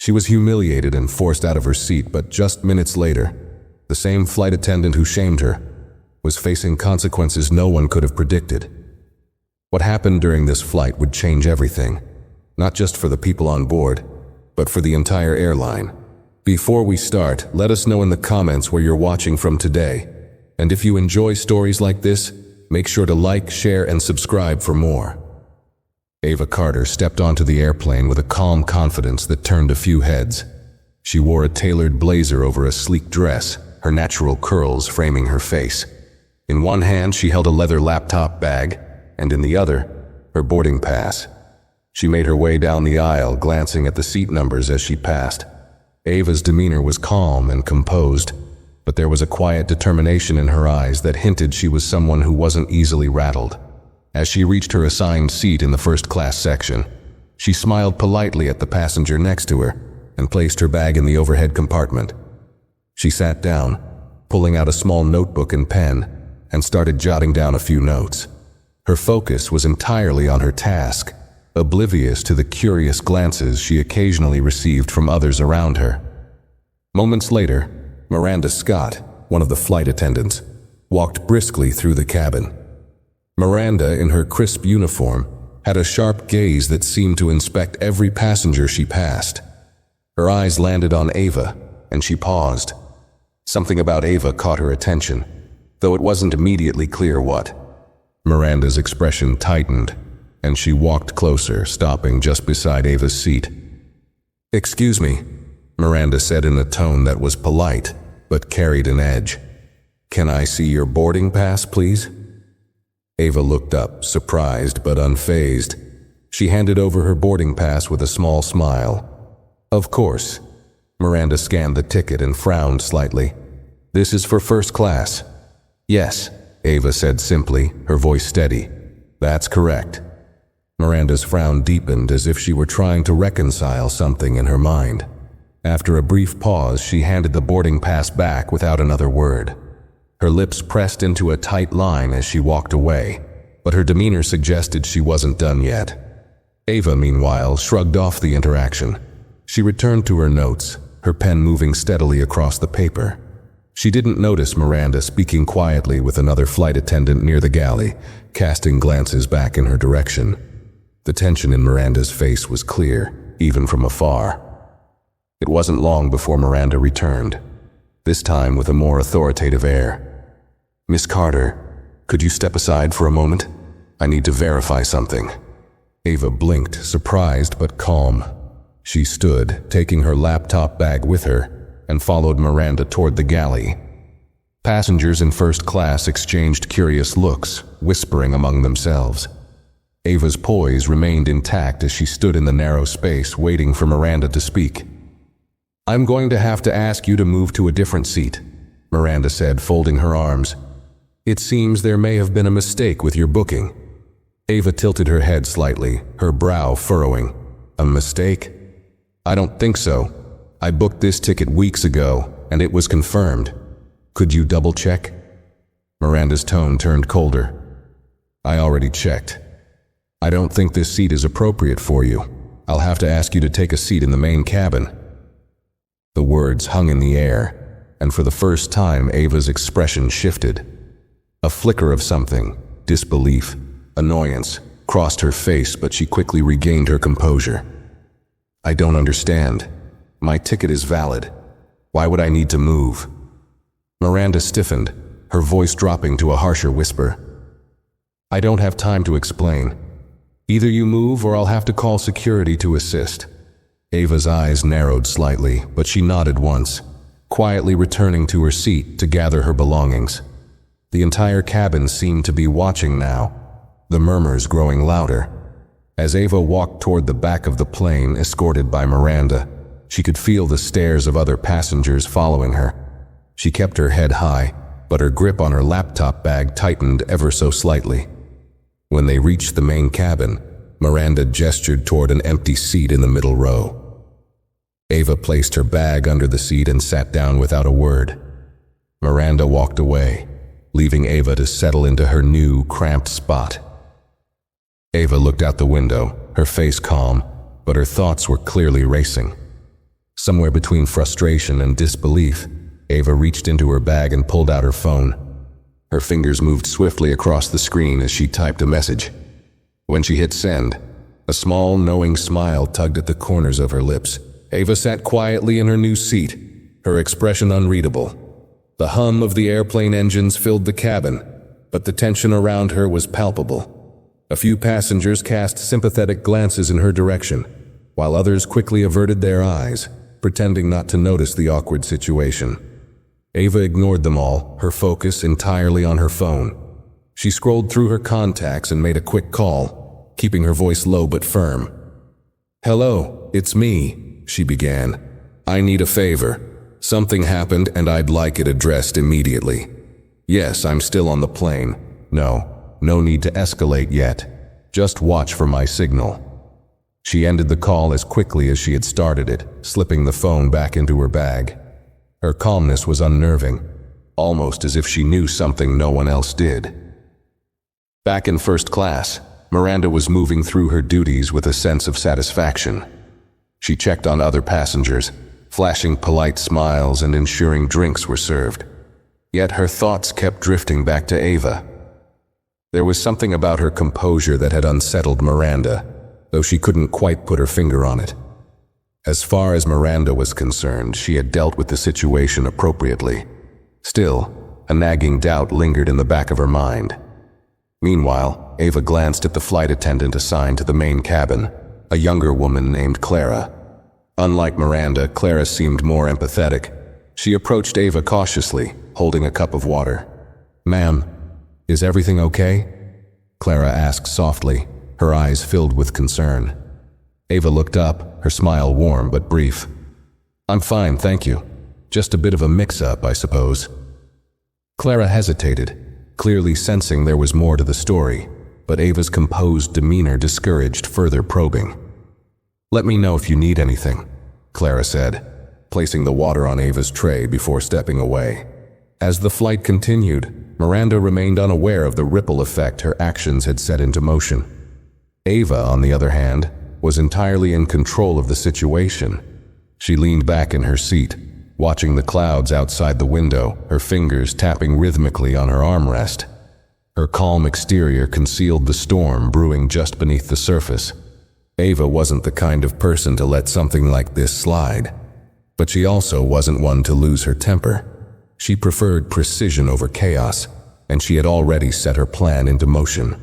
She was humiliated and forced out of her seat, but just minutes later, the same flight attendant who shamed her was facing consequences no one could have predicted. What happened during this flight would change everything, not just for the people on board, but for the entire airline. Before we start, let us know in the comments where you're watching from today. And if you enjoy stories like this, make sure to like, share, and subscribe for more. Ava Carter stepped onto the airplane with a calm confidence that turned a few heads. She wore a tailored blazer over a sleek dress, her natural curls framing her face. In one hand, she held a leather laptop bag, and in the other, her boarding pass. She made her way down the aisle, glancing at the seat numbers as she passed. Ava's demeanor was calm and composed, but there was a quiet determination in her eyes that hinted she was someone who wasn't easily rattled. As she reached her assigned seat in the first-class section, she smiled politely at the passenger next to her and placed her bag in the overhead compartment. She sat down, pulling out a small notebook and pen, and started jotting down a few notes. Her focus was entirely on her task, oblivious to the curious glances she occasionally received from others around her. Moments later, Miranda Scott, one of the flight attendants, walked briskly through the cabin. Miranda, in her crisp uniform, had a sharp gaze that seemed to inspect every passenger she passed. Her eyes landed on Ava, and she paused. Something about Ava caught her attention, though it wasn't immediately clear what. Miranda's expression tightened, and she walked closer, stopping just beside Ava's seat. "Excuse me," Miranda said in a tone that was polite, but carried an edge. "Can I see your boarding pass, please?" Ava looked up, surprised but unfazed. She handed over her boarding pass with a small smile. "Of course." Miranda scanned the ticket and frowned slightly. "This is for first class." "Yes," Ava said simply, her voice steady. "That's correct." Miranda's frown deepened as if she were trying to reconcile something in her mind. After a brief pause, she handed the boarding pass back without another word. Her lips pressed into a tight line as she walked away, but her demeanor suggested she wasn't done yet. Ava, meanwhile, shrugged off the interaction. She returned to her notes, her pen moving steadily across the paper. She didn't notice Miranda speaking quietly with another flight attendant near the galley, casting glances back in her direction. The tension in Miranda's face was clear, even from afar. It wasn't long before Miranda returned, this time with a more authoritative air. "Miss Carter, could you step aside for a moment? I need to verify something." Ava blinked, surprised but calm. She stood, taking her laptop bag with her, and followed Miranda toward the galley. Passengers in first class exchanged curious looks, whispering among themselves. Ava's poise remained intact as she stood in the narrow space, waiting for Miranda to speak. "I'm going to have to ask you to move to a different seat," Miranda said, folding her arms. "It seems there may have been a mistake with your booking." Ava tilted her head slightly, her brow furrowing. "A mistake? I don't think so. I booked this ticket weeks ago, and it was confirmed. Could you double-check?" Miranda's tone turned colder. "I already checked. I don't think this seat is appropriate for you. I'll have to ask you to take a seat in the main cabin." The words hung in the air, and for the first time Ava's expression shifted. A flicker of something, disbelief, annoyance, crossed her face, but she quickly regained her composure. "I don't understand. My ticket is valid. Why would I need to move?" Miranda stiffened, her voice dropping to a harsher whisper. "I don't have time to explain. Either you move or I'll have to call security to assist." Ava's eyes narrowed slightly, but she nodded once, quietly returning to her seat to gather her belongings. The entire cabin seemed to be watching now, the murmurs growing louder. As Ava walked toward the back of the plane, escorted by Miranda, she could feel the stares of other passengers following her. She kept her head high, but her grip on her laptop bag tightened ever so slightly. When they reached the main cabin, Miranda gestured toward an empty seat in the middle row. Ava placed her bag under the seat and sat down without a word. Miranda walked away, leaving Ava to settle into her new, cramped spot. Ava looked out the window, her face calm, but her thoughts were clearly racing. Somewhere between frustration and disbelief, Ava reached into her bag and pulled out her phone. Her fingers moved swiftly across the screen as she typed a message. When she hit send, a small, knowing smile tugged at the corners of her lips. Ava sat quietly in her new seat, her expression unreadable. The hum of the airplane engines filled the cabin, but the tension around her was palpable. A few passengers cast sympathetic glances in her direction, while others quickly averted their eyes, pretending not to notice the awkward situation. Ava ignored them all, her focus entirely on her phone. She scrolled through her contacts and made a quick call, keeping her voice low but firm. "Hello, it's me," she began. "I need a favor. Something happened and I'd like it addressed immediately. Yes, I'm still on the plane. No need to escalate yet. Just watch for my signal." She ended the call as quickly as she had started it, slipping the phone back into her bag. Her calmness was unnerving, almost as if she knew something no one else did. Back in first class, Miranda was moving through her duties with a sense of satisfaction. She checked on other passengers, flashing polite smiles and ensuring drinks were served. Yet her thoughts kept drifting back to Ava. There was something about her composure that had unsettled Miranda, though she couldn't quite put her finger on it. As far as Miranda was concerned, she had dealt with the situation appropriately. Still, a nagging doubt lingered in the back of her mind. Meanwhile, Ava glanced at the flight attendant assigned to the main cabin, a younger woman named Clara. Unlike Miranda, Clara seemed more empathetic. She approached Ava cautiously, holding a cup of water. "Ma'am, is everything okay?" Clara asked softly, her eyes filled with concern. Ava looked up, her smile warm but brief. "I'm fine, thank you. Just a bit of a mix-up, I suppose." Clara hesitated, clearly sensing there was more to the story, but Ava's composed demeanor discouraged further probing. "Let me know if you need anything," Clara said, placing the water on Ava's tray before stepping away. As the flight continued, Miranda remained unaware of the ripple effect her actions had set into motion. Ava, on the other hand, was entirely in control of the situation. She leaned back in her seat, watching the clouds outside the window, her fingers tapping rhythmically on her armrest. Her calm exterior concealed the storm brewing just beneath the surface. Ava wasn't the kind of person to let something like this slide, but she also wasn't one to lose her temper. She preferred precision over chaos, and she had already set her plan into motion.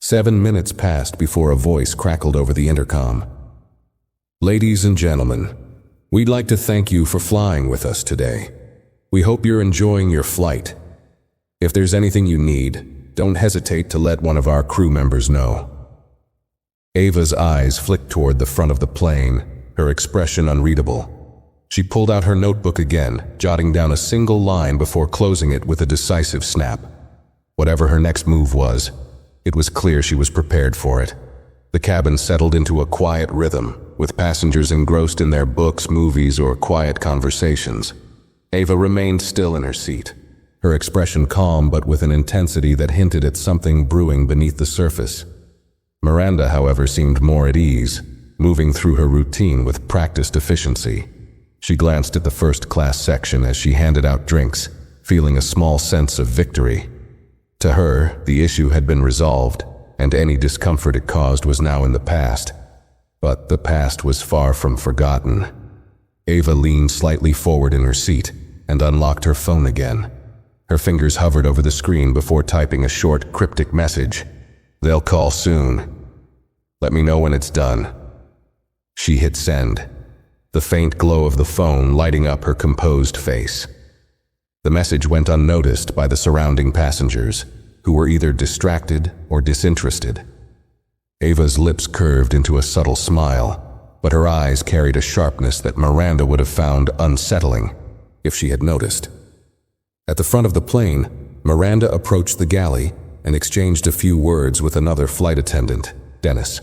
7 minutes passed before a voice crackled over the intercom. "Ladies and gentlemen, we'd like to thank you for flying with us today. We hope you're enjoying your flight. If there's anything you need, don't hesitate to let one of our crew members know." Ava's eyes flicked toward the front of the plane, her expression unreadable. She pulled out her notebook again, jotting down a single line before closing it with a decisive snap. Whatever her next move was, it was clear she was prepared for it. The cabin settled into a quiet rhythm, with passengers engrossed in their books, movies, or quiet conversations. Ava remained still in her seat, her expression calm but with an intensity that hinted at something brewing beneath the surface. Miranda, however, seemed more at ease, moving through her routine with practiced efficiency. She glanced at the first-class section as she handed out drinks, feeling a small sense of victory. To her, the issue had been resolved, and any discomfort it caused was now in the past. But the past was far from forgotten. Ava leaned slightly forward in her seat and unlocked her phone again. Her fingers hovered over the screen before typing a short, cryptic message. "They'll call soon. Let me know when it's done." She hit send, the faint glow of the phone lighting up her composed face. The message went unnoticed by the surrounding passengers, who were either distracted or disinterested. Ava's lips curved into a subtle smile, but her eyes carried a sharpness that Miranda would have found unsettling if she had noticed. At the front of the plane, Miranda approached the galley and exchanged a few words with another flight attendant, Dennis.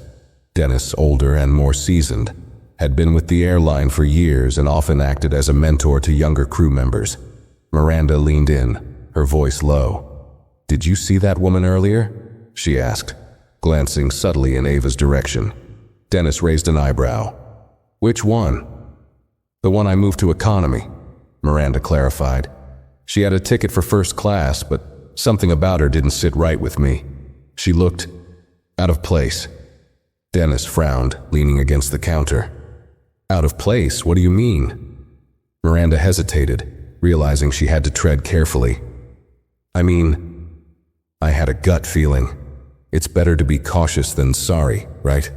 Dennis, older and more seasoned, had been with the airline for years and often acted as a mentor to younger crew members. Miranda leaned in, her voice low. "Did you see that woman earlier?" she asked, glancing subtly in Ava's direction. Dennis raised an eyebrow. "Which one?" The one I moved to economy, Miranda clarified. She had a ticket for first class, but something about her didn't sit right with me. She looked out of place. Dennis frowned, leaning against the counter. Out of place? What do you mean? Miranda hesitated, realizing she had to tread carefully. I mean, I had a gut feeling. It's better to be cautious than sorry, right?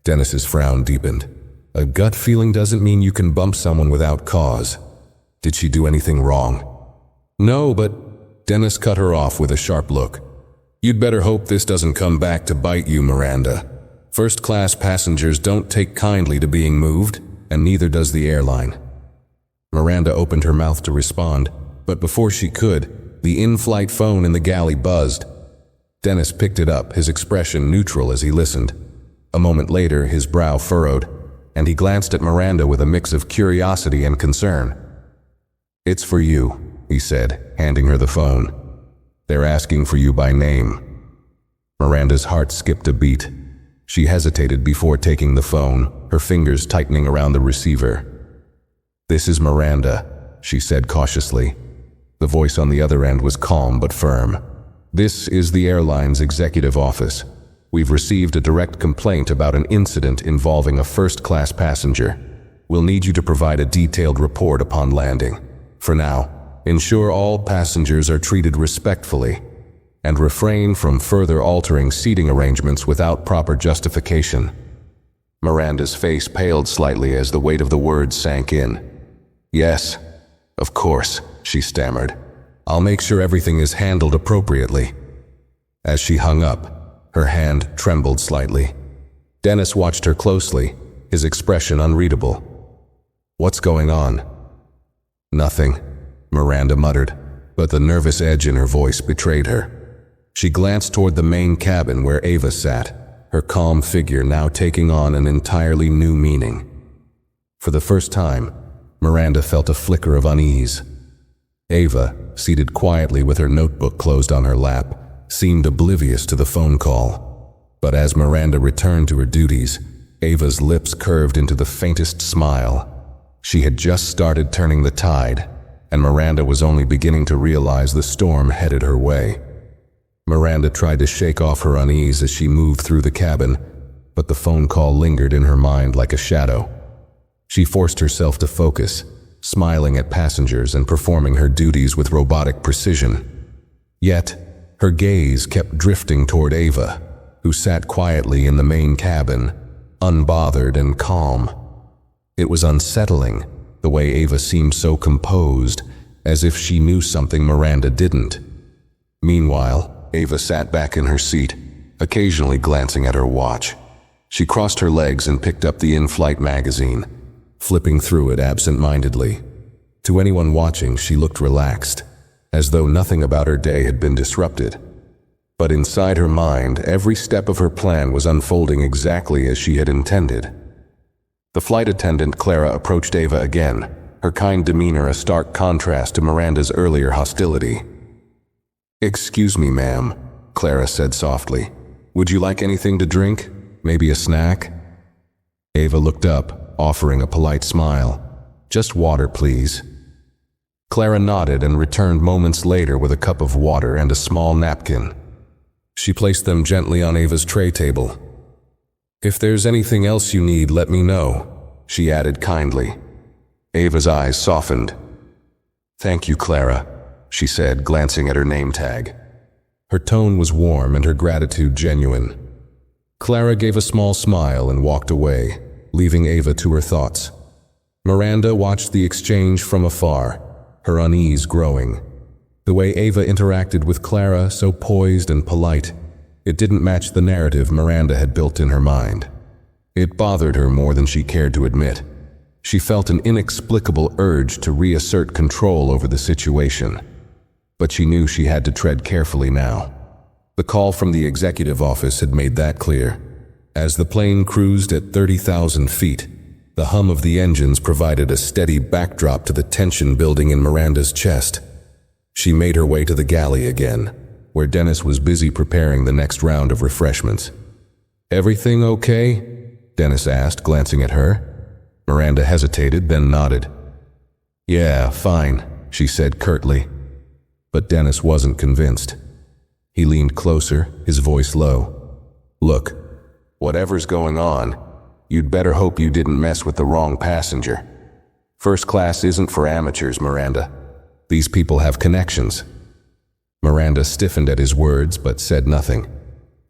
Dennis's frown deepened. A gut feeling doesn't mean you can bump someone without cause. Did she do anything wrong? No, but Dennis cut her off with a sharp look. You'd better hope this doesn't come back to bite you, Miranda. First-class passengers don't take kindly to being moved, and neither does the airline. Miranda opened her mouth to respond, but before she could, the in-flight phone in the galley buzzed. Dennis picked it up, his expression neutral as he listened. A moment later, his brow furrowed, and he glanced at Miranda with a mix of curiosity and concern. It's for you, he said, handing her the phone. They're asking for you by name. Miranda's heart skipped a beat. She hesitated before taking the phone, her fingers tightening around the receiver. This is Miranda, she said cautiously. The voice on the other end was calm but firm. This is the airline's executive office. We've received a direct complaint about an incident involving a first-class passenger. We'll need you to provide a detailed report upon landing. For now, ensure all passengers are treated respectfully and refrain from further altering seating arrangements without proper justification. Miranda's face paled slightly as the weight of the words sank in. Yes, of course, she stammered. I'll make sure everything is handled appropriately. As she hung up, her hand trembled slightly. Dennis watched her closely, his expression unreadable. What's going on? Nothing, Miranda muttered, but the nervous edge in her voice betrayed her. She glanced toward the main cabin where Ava sat, her calm figure now taking on an entirely new meaning. For the first time, Miranda felt a flicker of unease. Ava, seated quietly with her notebook closed on her lap, seemed oblivious to the phone call. But as Miranda returned to her duties, Ava's lips curved into the faintest smile. She had just started turning the tide, and Miranda was only beginning to realize the storm headed her way. Miranda tried to shake off her unease as she moved through the cabin, but the phone call lingered in her mind like a shadow. She forced herself to focus, smiling at passengers and performing her duties with robotic precision. Yet, her gaze kept drifting toward Ava, who sat quietly in the main cabin, unbothered and calm. It was unsettling, the way Ava seemed so composed, as if she knew something Miranda didn't. Meanwhile, Ava sat back in her seat, occasionally glancing at her watch. She crossed her legs and picked up the in-flight magazine, flipping through it absent-mindedly. To anyone watching, she looked relaxed, as though nothing about her day had been disrupted. But inside her mind, every step of her plan was unfolding exactly as she had intended. The flight attendant, Clara, approached Ava again, her kind demeanor a stark contrast to Miranda's earlier hostility. "Excuse me, ma'am," Clara said softly. "Would you like anything to drink? Maybe a snack?" Ava looked up, offering a polite smile. "Just water, please." Clara nodded and returned moments later with a cup of water and a small napkin. She placed them gently on Ava's tray table. "If there's anything else you need, let me know," she added kindly. Ava's eyes softened. "Thank you, Clara," she said, glancing at her name tag. Her tone was warm and her gratitude genuine. Clara gave a small smile and walked away, leaving Ava to her thoughts. Miranda watched the exchange from afar, her unease growing. The way Ava interacted with Clara, so poised and polite, it didn't match the narrative Miranda had built in her mind. It bothered her more than she cared to admit. She felt an inexplicable urge to reassert control over the situation. But she knew she had to tread carefully now. The call from the executive office had made that clear. As the plane cruised at 30,000 feet, the hum of the engines provided a steady backdrop to the tension building in Miranda's chest. She made her way to the galley again, where Dennis was busy preparing the next round of refreshments. "Everything okay?" Dennis asked, glancing at her. Miranda hesitated, then nodded. "Yeah, fine," she said curtly. But Dennis wasn't convinced. He leaned closer, his voice low. "Look, whatever's going on, you'd better hope you didn't mess with the wrong passenger. First class isn't for amateurs, Miranda. These people have connections." Miranda stiffened at his words but said nothing.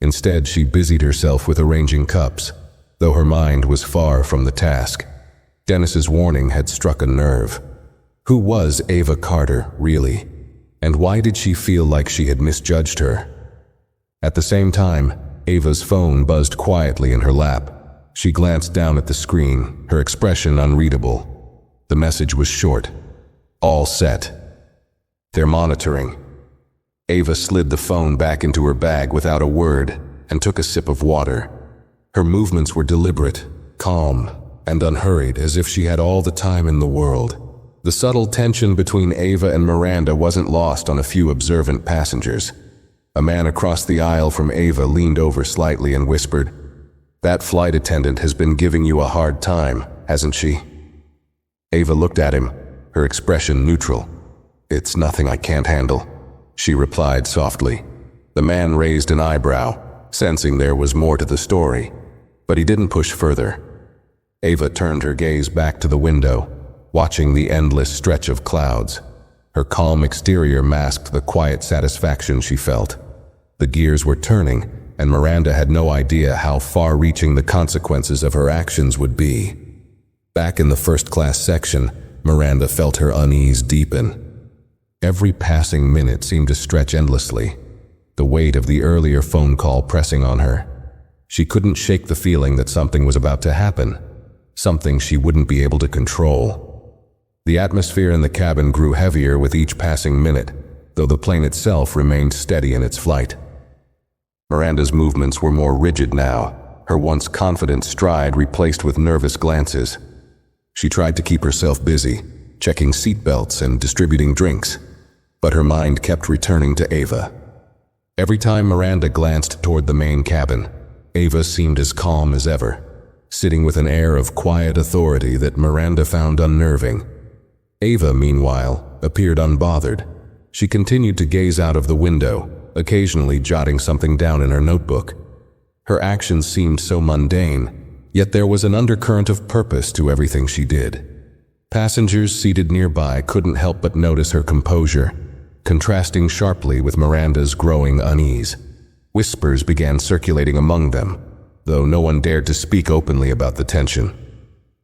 Instead, she busied herself with arranging cups, though her mind was far from the task. Dennis's warning had struck a nerve. Who was Ava Carter, really? And why did she feel like she had misjudged her? At the same time, Ava's phone buzzed quietly in her lap. She glanced down at the screen, her expression unreadable. The message was short. "All set. They're monitoring." Ava slid the phone back into her bag without a word and took a sip of water. Her movements were deliberate, calm, and unhurried, as if she had all the time in the world. The subtle tension between Ava and Miranda wasn't lost on a few observant passengers. A man across the aisle from Ava leaned over slightly and whispered, "That flight attendant has been giving you a hard time, hasn't she?" Ava looked at him, her expression neutral. "It's nothing I can't handle," she replied softly. The man raised an eyebrow, sensing there was more to the story, but he didn't push further. Ava turned her gaze back to the window, watching the endless stretch of clouds. Her calm exterior masked the quiet satisfaction she felt. The gears were turning, and Miranda had no idea how far-reaching the consequences of her actions would be. Back in the first-class section, Miranda felt her unease deepen. Every passing minute seemed to stretch endlessly, the weight of the earlier phone call pressing on her. She couldn't shake the feeling that something was about to happen, something she wouldn't be able to control. The atmosphere in the cabin grew heavier with each passing minute, though the plane itself remained steady in its flight. Miranda's movements were more rigid now, her once confident stride replaced with nervous glances. She tried to keep herself busy, checking seatbelts and distributing drinks, but her mind kept returning to Ava. Every time Miranda glanced toward the main cabin, Ava seemed as calm as ever, sitting with an air of quiet authority that Miranda found unnerving. Ava, meanwhile, appeared unbothered. She continued to gaze out of the window, occasionally jotting something down in her notebook. Her actions seemed so mundane, yet there was an undercurrent of purpose to everything she did. Passengers seated nearby couldn't help but notice her composure, contrasting sharply with Miranda's growing unease. Whispers began circulating among them, though no one dared to speak openly about the tension.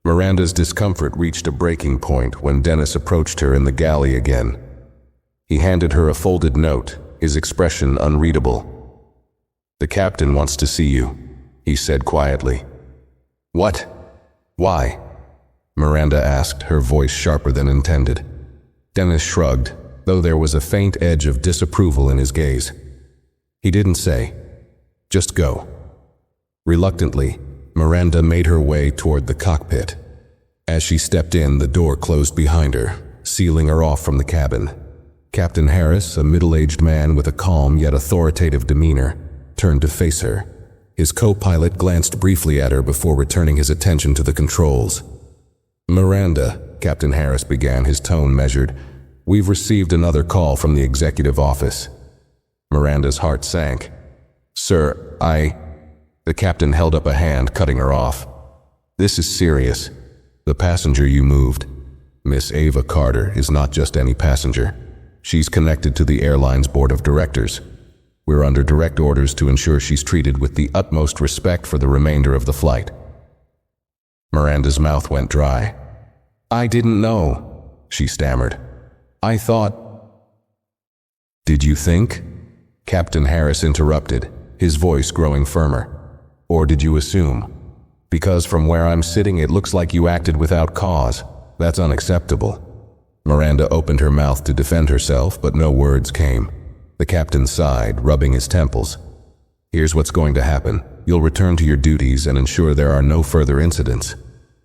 Miranda's discomfort reached a breaking point when Dennis approached her in the galley again. He handed her a folded note, his expression unreadable. "The captain wants to see you," he said quietly. "What? Why?" Miranda asked, her voice sharper than intended. Dennis shrugged, though there was a faint edge of disapproval in his gaze. He didn't say, "Just go." Reluctantly, Miranda made her way toward the cockpit. As she stepped in, the door closed behind her, sealing her off from the cabin. Captain Harris, a middle-aged man with a calm yet authoritative demeanor, turned to face her. His co-pilot glanced briefly at her before returning his attention to the controls. "Miranda," Captain Harris began, his tone measured, "we've received another call from the executive office." Miranda's heart sank. "Sir, The captain held up a hand, cutting her off. "This is serious. The passenger you moved, Miss Ava Carter, is not just any passenger. She's connected to the airline's board of directors. We're under direct orders to ensure she's treated with the utmost respect for the remainder of the flight." Miranda's mouth went dry. "I didn't know," she stammered. "I thought—" "Did you think?" Captain Harris interrupted, his voice growing firmer. "Or did you assume? Because from where I'm sitting it looks like you acted without cause. That's unacceptable." Miranda opened her mouth to defend herself, but no words came. The captain sighed, rubbing his temples. "Here's what's going to happen. You'll return to your duties and ensure there are no further incidents.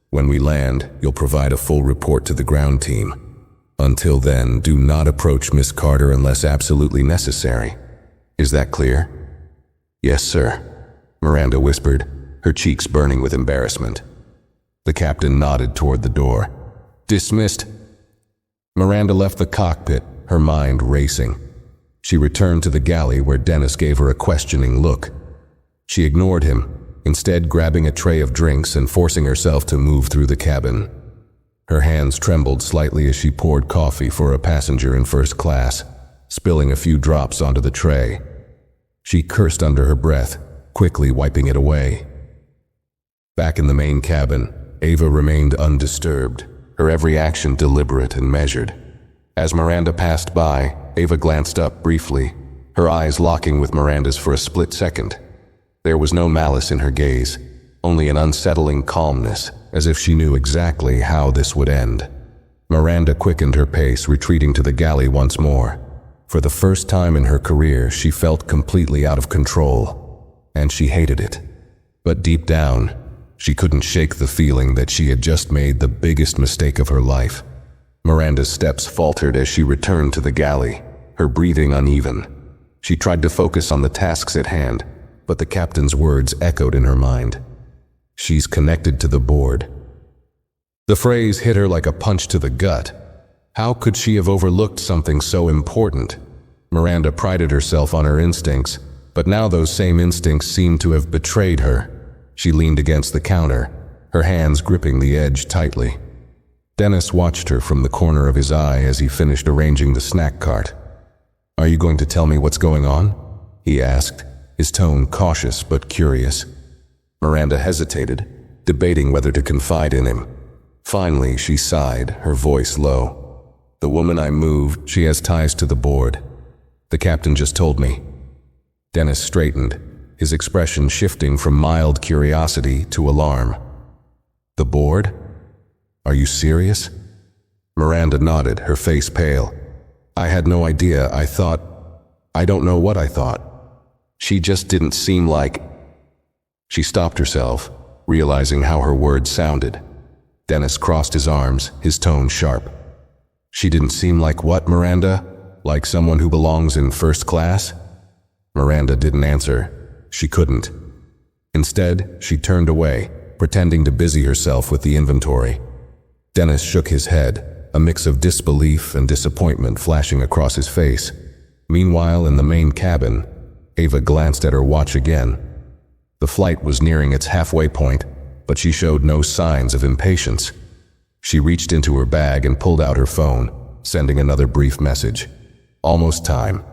When we land, you'll provide a full report to the ground team. Until then, do not approach Miss Carter unless absolutely necessary. Is that clear?" "Yes, sir," Miranda whispered, her cheeks burning with embarrassment. The captain nodded toward the door. "Dismissed." Miranda left the cockpit, her mind racing. She returned to the galley where Dennis gave her a questioning look. She ignored him, instead grabbing a tray of drinks and forcing herself to move through the cabin. Her hands trembled slightly as she poured coffee for a passenger in first class, spilling a few drops onto the tray. She cursed under her breath, quickly wiping it away. Back in the main cabin, Ava remained undisturbed, her every action deliberate and measured. As Miranda passed by, Ava glanced up briefly, her eyes locking with Miranda's for a split second. There was no malice in her gaze, only an unsettling calmness, as if she knew exactly how this would end. Miranda quickened her pace, retreating to the galley once more. For the first time in her career, she felt completely out of control, and she hated it. But deep down, she couldn't shake the feeling that she had just made the biggest mistake of her life. Miranda's steps faltered as she returned to the galley, her breathing uneven. She tried to focus on the tasks at hand, but the captain's words echoed in her mind. "She's connected to the board." The phrase hit her like a punch to the gut. How could she have overlooked something so important? Miranda prided herself on her instincts, but now those same instincts seemed to have betrayed her. She leaned against the counter, her hands gripping the edge tightly. Dennis watched her from the corner of his eye as he finished arranging the snack cart. "Are you going to tell me what's going on?" he asked, his tone cautious but curious. Miranda hesitated, debating whether to confide in him. Finally, she sighed, her voice low. "The woman I moved, she has ties to the board. The captain just told me." Dennis straightened, his expression shifting from mild curiosity to alarm. "The board? Are you serious?" Miranda nodded, her face pale. "I had no idea. I don't know what I thought. She just didn't seem like..." She stopped herself, realizing how her words sounded. Dennis crossed his arms, his tone sharp. "She didn't seem like what, Miranda? Like someone who belongs in first class?" Miranda didn't answer. She couldn't. Instead, she turned away, pretending to busy herself with the inventory. Dennis shook his head, a mix of disbelief and disappointment flashing across his face. Meanwhile, in the main cabin, Ava glanced at her watch again. The flight was nearing its halfway point, but she showed no signs of impatience. She reached into her bag and pulled out her phone, sending another brief message. Almost time.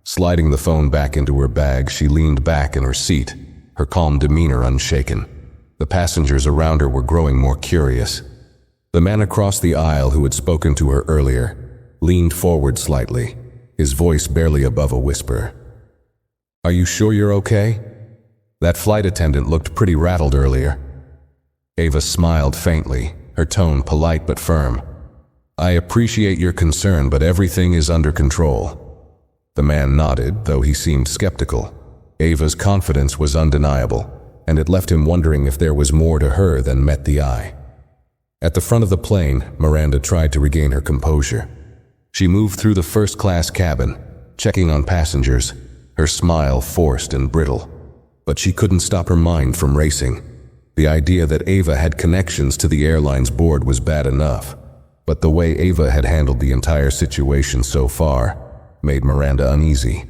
Sliding the phone back into her bag, she leaned back in her seat, her calm demeanor unshaken. The passengers around her were growing more curious. The man across the aisle who had spoken to her earlier leaned forward slightly, his voice barely above a whisper. "Are you sure you're okay? That flight attendant looked pretty rattled earlier." Ava smiled faintly, her tone polite but firm. "I appreciate your concern, but everything is under control." The man nodded, though he seemed skeptical. Ava's confidence was undeniable, and it left him wondering if there was more to her than met the eye. At the front of the plane, Miranda tried to regain her composure. She moved through the first-class cabin, checking on passengers, her smile forced and brittle. But she couldn't stop her mind from racing. The idea that Ava had connections to the airline's board was bad enough, but the way Ava had handled the entire situation so far made Miranda uneasy.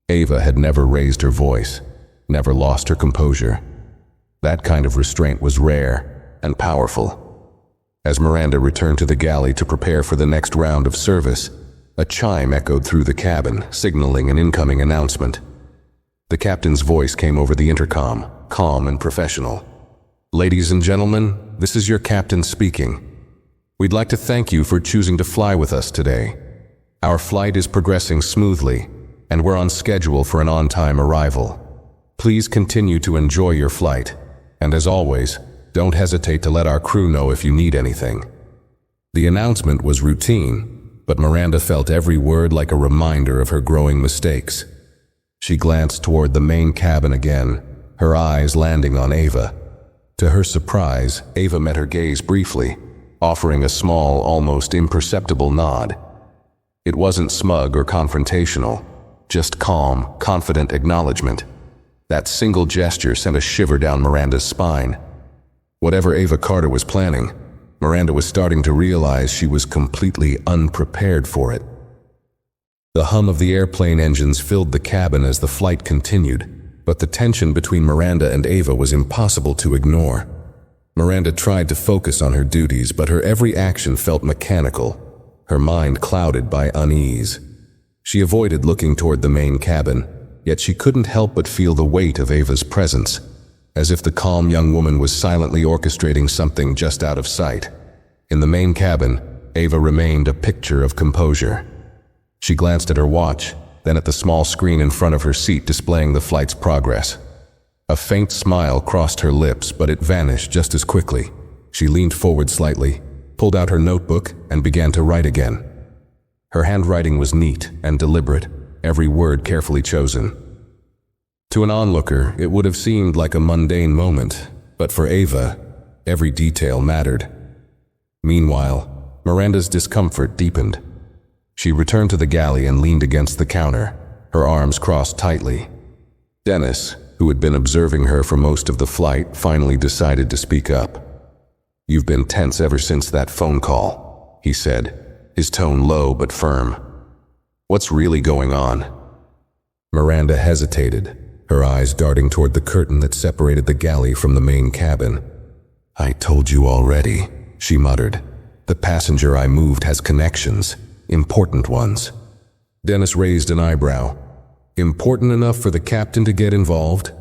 Ava had never raised her voice, never lost her composure. That kind of restraint was rare and powerful. As Miranda returned to the galley to prepare for the next round of service, a chime echoed through the cabin, signaling an incoming announcement. The captain's voice came over the intercom, calm and professional. "Ladies and gentlemen, this is your captain speaking. We'd like to thank you for choosing to fly with us today. Our flight is progressing smoothly, and we're on schedule for an on-time arrival. Please continue to enjoy your flight, and as always, don't hesitate to let our crew know if you need anything." The announcement was routine, but Miranda felt every word like a reminder of her growing mistakes. She glanced toward the main cabin again, her eyes landing on Ava. To her surprise, Ava met her gaze briefly, offering a small, almost imperceptible nod. It wasn't smug or confrontational, just calm, confident acknowledgement. That single gesture sent a shiver down Miranda's spine. Whatever Ava Carter was planning, Miranda was starting to realize she was completely unprepared for it. The hum of the airplane engines filled the cabin as the flight continued, but the tension between Miranda and Ava was impossible to ignore. Miranda tried to focus on her duties, but her every action felt mechanical, her mind clouded by unease. She avoided looking toward the main cabin, yet she couldn't help but feel the weight of Ava's presence, as if the calm young woman was silently orchestrating something just out of sight. In the main cabin, Ava remained a picture of composure. She glanced at her watch, then at the small screen in front of her seat displaying the flight's progress. A faint smile crossed her lips, but it vanished just as quickly. She leaned forward slightly, pulled out her notebook, and began to write again. Her handwriting was neat and deliberate, every word carefully chosen. To an onlooker, it would have seemed like a mundane moment, but for Ava, every detail mattered. Meanwhile, Miranda's discomfort deepened. She returned to the galley and leaned against the counter, her arms crossed tightly. Dennis, who had been observing her for most of the flight, finally decided to speak up. "You've been tense ever since that phone call," he said, his tone low but firm. "What's really going on?" Miranda hesitated, her eyes darting toward the curtain that separated the galley from the main cabin. "I told you already," she muttered. "The passenger I moved has connections, important ones." Dennis raised an eyebrow. "Important enough for the captain to get involved?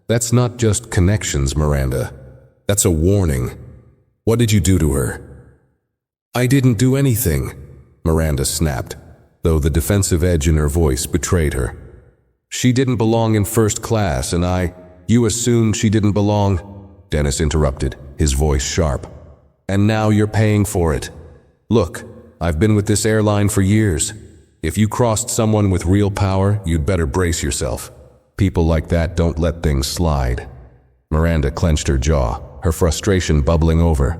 That's not just connections, Miranda. That's a warning. What did you do to her?" "I didn't do anything," Miranda snapped, though the defensive edge in her voice betrayed her. "She didn't belong in first class, and You assumed she didn't belong," Dennis interrupted, his voice sharp. "And now you're paying for it. Look, I've been with this airline for years. If you crossed someone with real power, you'd better brace yourself. People like that don't let things slide." Miranda clenched her jaw, her frustration bubbling over.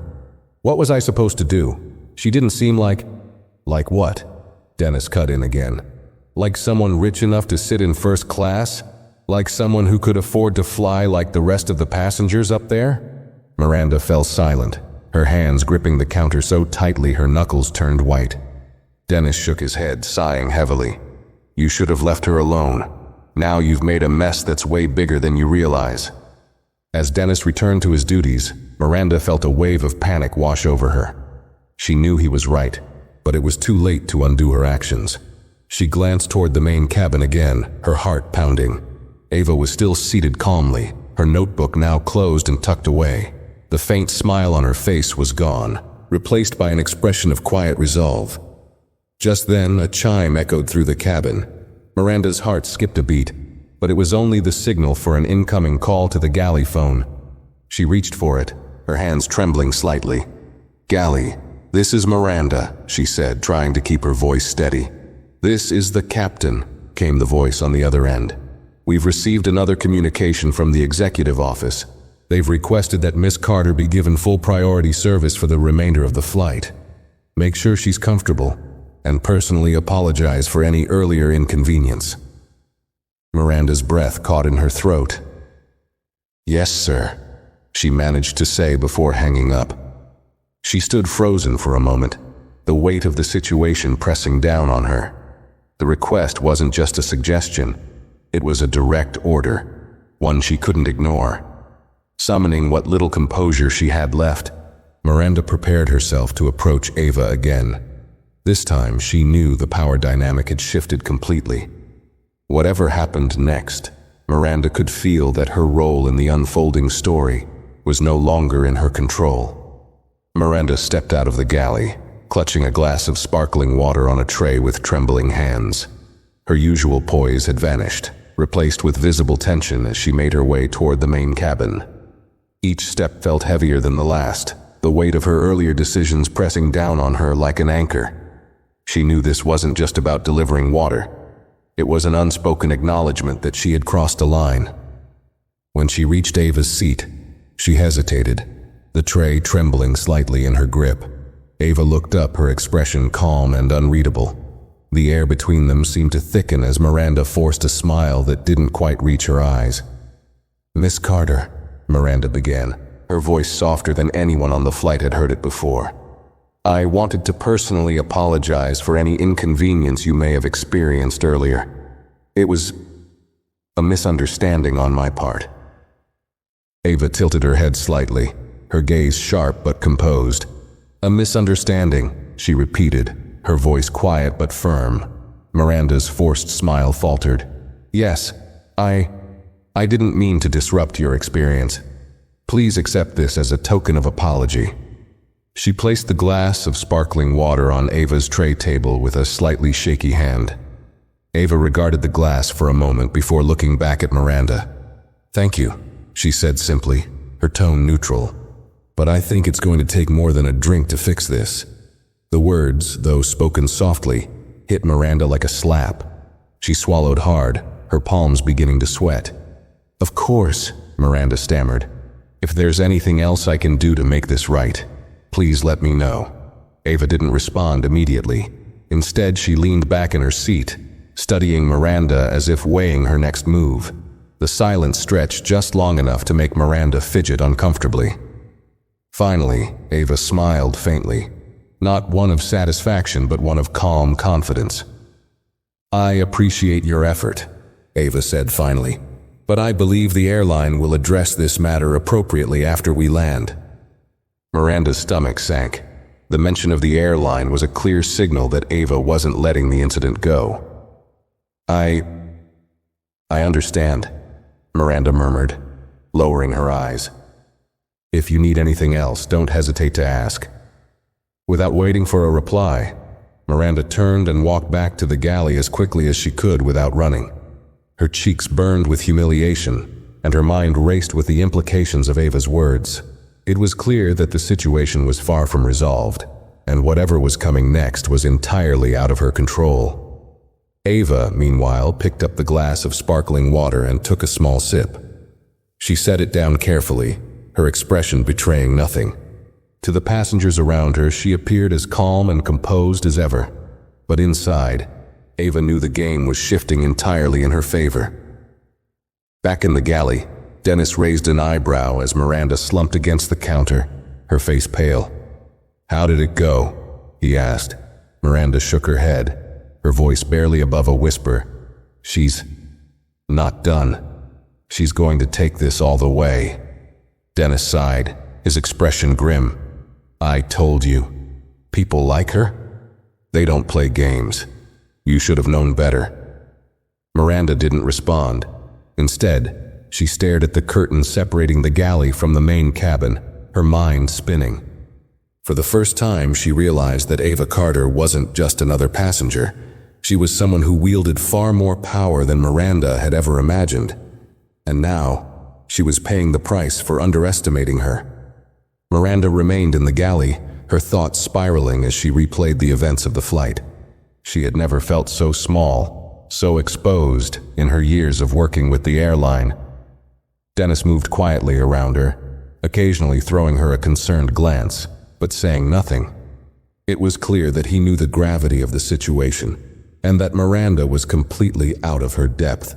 "What was I supposed to do? She didn't seem like..." "Like what?" Dennis cut in again. "Like someone rich enough to sit in first class? Like someone who could afford to fly like the rest of the passengers up there?" Miranda fell silent, her hands gripping the counter so tightly her knuckles turned white. Dennis shook his head, sighing heavily. "You should have left her alone. Now you've made a mess that's way bigger than you realize." As Dennis returned to his duties, Miranda felt a wave of panic wash over her. She knew he was right, but it was too late to undo her actions. She glanced toward the main cabin again, her heart pounding. Ava was still seated calmly, her notebook now closed and tucked away. The faint smile on her face was gone, replaced by an expression of quiet resolve. Just then, a chime echoed through the cabin. Miranda's heart skipped a beat, but it was only the signal for an incoming call to the galley phone. She reached for it, her hands trembling slightly. "Galley, this is Miranda," she said, trying to keep her voice steady. "This is the captain," came the voice on the other end. "We've received another communication from the executive office. They've requested that Miss Carter be given full priority service for the remainder of the flight. Make sure she's comfortable, and personally apologize for any earlier inconvenience." Miranda's breath caught in her throat. "Yes, sir," she managed to say before hanging up. She stood frozen for a moment, the weight of the situation pressing down on her. The request wasn't just a suggestion, it was a direct order, one she couldn't ignore. Summoning what little composure she had left, Miranda prepared herself to approach Ava again. This time, she knew the power dynamic had shifted completely. Whatever happened next, Miranda could feel that her role in the unfolding story was no longer in her control. Miranda stepped out of the galley, clutching a glass of sparkling water on a tray with trembling hands. Her usual poise had vanished, replaced with visible tension as she made her way toward the main cabin. Each step felt heavier than the last, the weight of her earlier decisions pressing down on her like an anchor. She knew this wasn't just about delivering water. It was an unspoken acknowledgement that she had crossed a line. When she reached Ava's seat, she hesitated, the tray trembling slightly in her grip. Ava looked up, her expression calm and unreadable. The air between them seemed to thicken as Miranda forced a smile that didn't quite reach her eyes. "Miss Carter," Miranda began, her voice softer than anyone on the flight had heard it before. "I wanted to personally apologize for any inconvenience you may have experienced earlier. It was a misunderstanding on my part." Ava tilted her head slightly, her gaze sharp but composed. "A misunderstanding," she repeated, her voice quiet but firm. Miranda's forced smile faltered. "Yes, I didn't mean to disrupt your experience. Please accept this as a token of apology." She placed the glass of sparkling water on Ava's tray table with a slightly shaky hand. Ava regarded the glass for a moment before looking back at Miranda. "Thank you," she said simply, her tone neutral. "But I think it's going to take more than a drink to fix this." The words, though spoken softly, hit Miranda like a slap. She swallowed hard, her palms beginning to sweat. "Of course," Miranda stammered. "If there's anything else I can do to make this right, please let me know." Ava didn't respond immediately. Instead, she leaned back in her seat, studying Miranda as if weighing her next move. The silence stretched just long enough to make Miranda fidget uncomfortably. Finally, Ava smiled faintly, not one of satisfaction but one of calm confidence. "I appreciate your effort," Ava said finally, "but I believe the airline will address this matter appropriately after we land." Miranda's stomach sank. The mention of the airline was a clear signal that Ava wasn't letting the incident go. I understand," Miranda murmured, lowering her eyes. "If you need anything else, don't hesitate to ask." Without waiting for a reply, Miranda turned and walked back to the galley as quickly as she could without running. Her cheeks burned with humiliation, and her mind raced with the implications of Ava's words. It was clear that the situation was far from resolved, and whatever was coming next was entirely out of her control. Ava, meanwhile, picked up the glass of sparkling water and took a small sip. She set it down carefully, her expression betraying nothing. To the passengers around her, she appeared as calm and composed as ever. But inside, Ava knew the game was shifting entirely in her favor. Back in the galley, Dennis raised an eyebrow as Miranda slumped against the counter, her face pale. "How did it go?" he asked. Miranda shook her head, her voice barely above a whisper. "She's not done. She's going to take this all the way." Dennis sighed, his expression grim. "I told you. People like her? They don't play games. You should have known better." Miranda didn't respond. Instead, she stared at the curtain separating the galley from the main cabin, her mind spinning. For the first time, she realized that Ava Carter wasn't just another passenger. She was someone who wielded far more power than Miranda had ever imagined. And now, she was paying the price for underestimating her. Miranda remained in the galley, her thoughts spiraling as she replayed the events of the flight. She had never felt so small, so exposed in her years of working with the airline. Dennis moved quietly around her, occasionally throwing her a concerned glance, but saying nothing. It was clear that he knew the gravity of the situation, and that Miranda was completely out of her depth.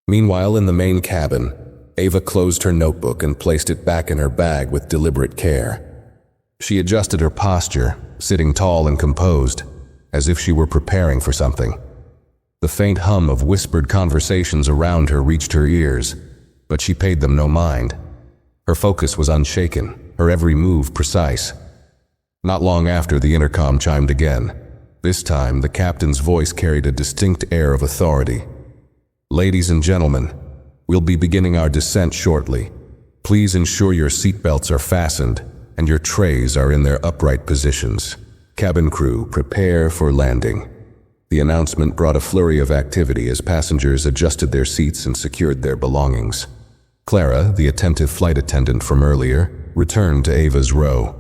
Meanwhile, in the main cabin, Ava closed her notebook and placed it back in her bag with deliberate care. She adjusted her posture, sitting tall and composed, as if she were preparing for something. The faint hum of whispered conversations around her reached her ears, but she paid them no mind. Her focus was unshaken, her every move precise. Not long after, the intercom chimed again. This time, the captain's voice carried a distinct air of authority. "Ladies and gentlemen, we'll be beginning our descent shortly. Please ensure your seatbelts are fastened and your trays are in their upright positions. Cabin crew, prepare for landing." The announcement brought a flurry of activity as passengers adjusted their seats and secured their belongings. Clara, the attentive flight attendant from earlier, returned to Ava's row.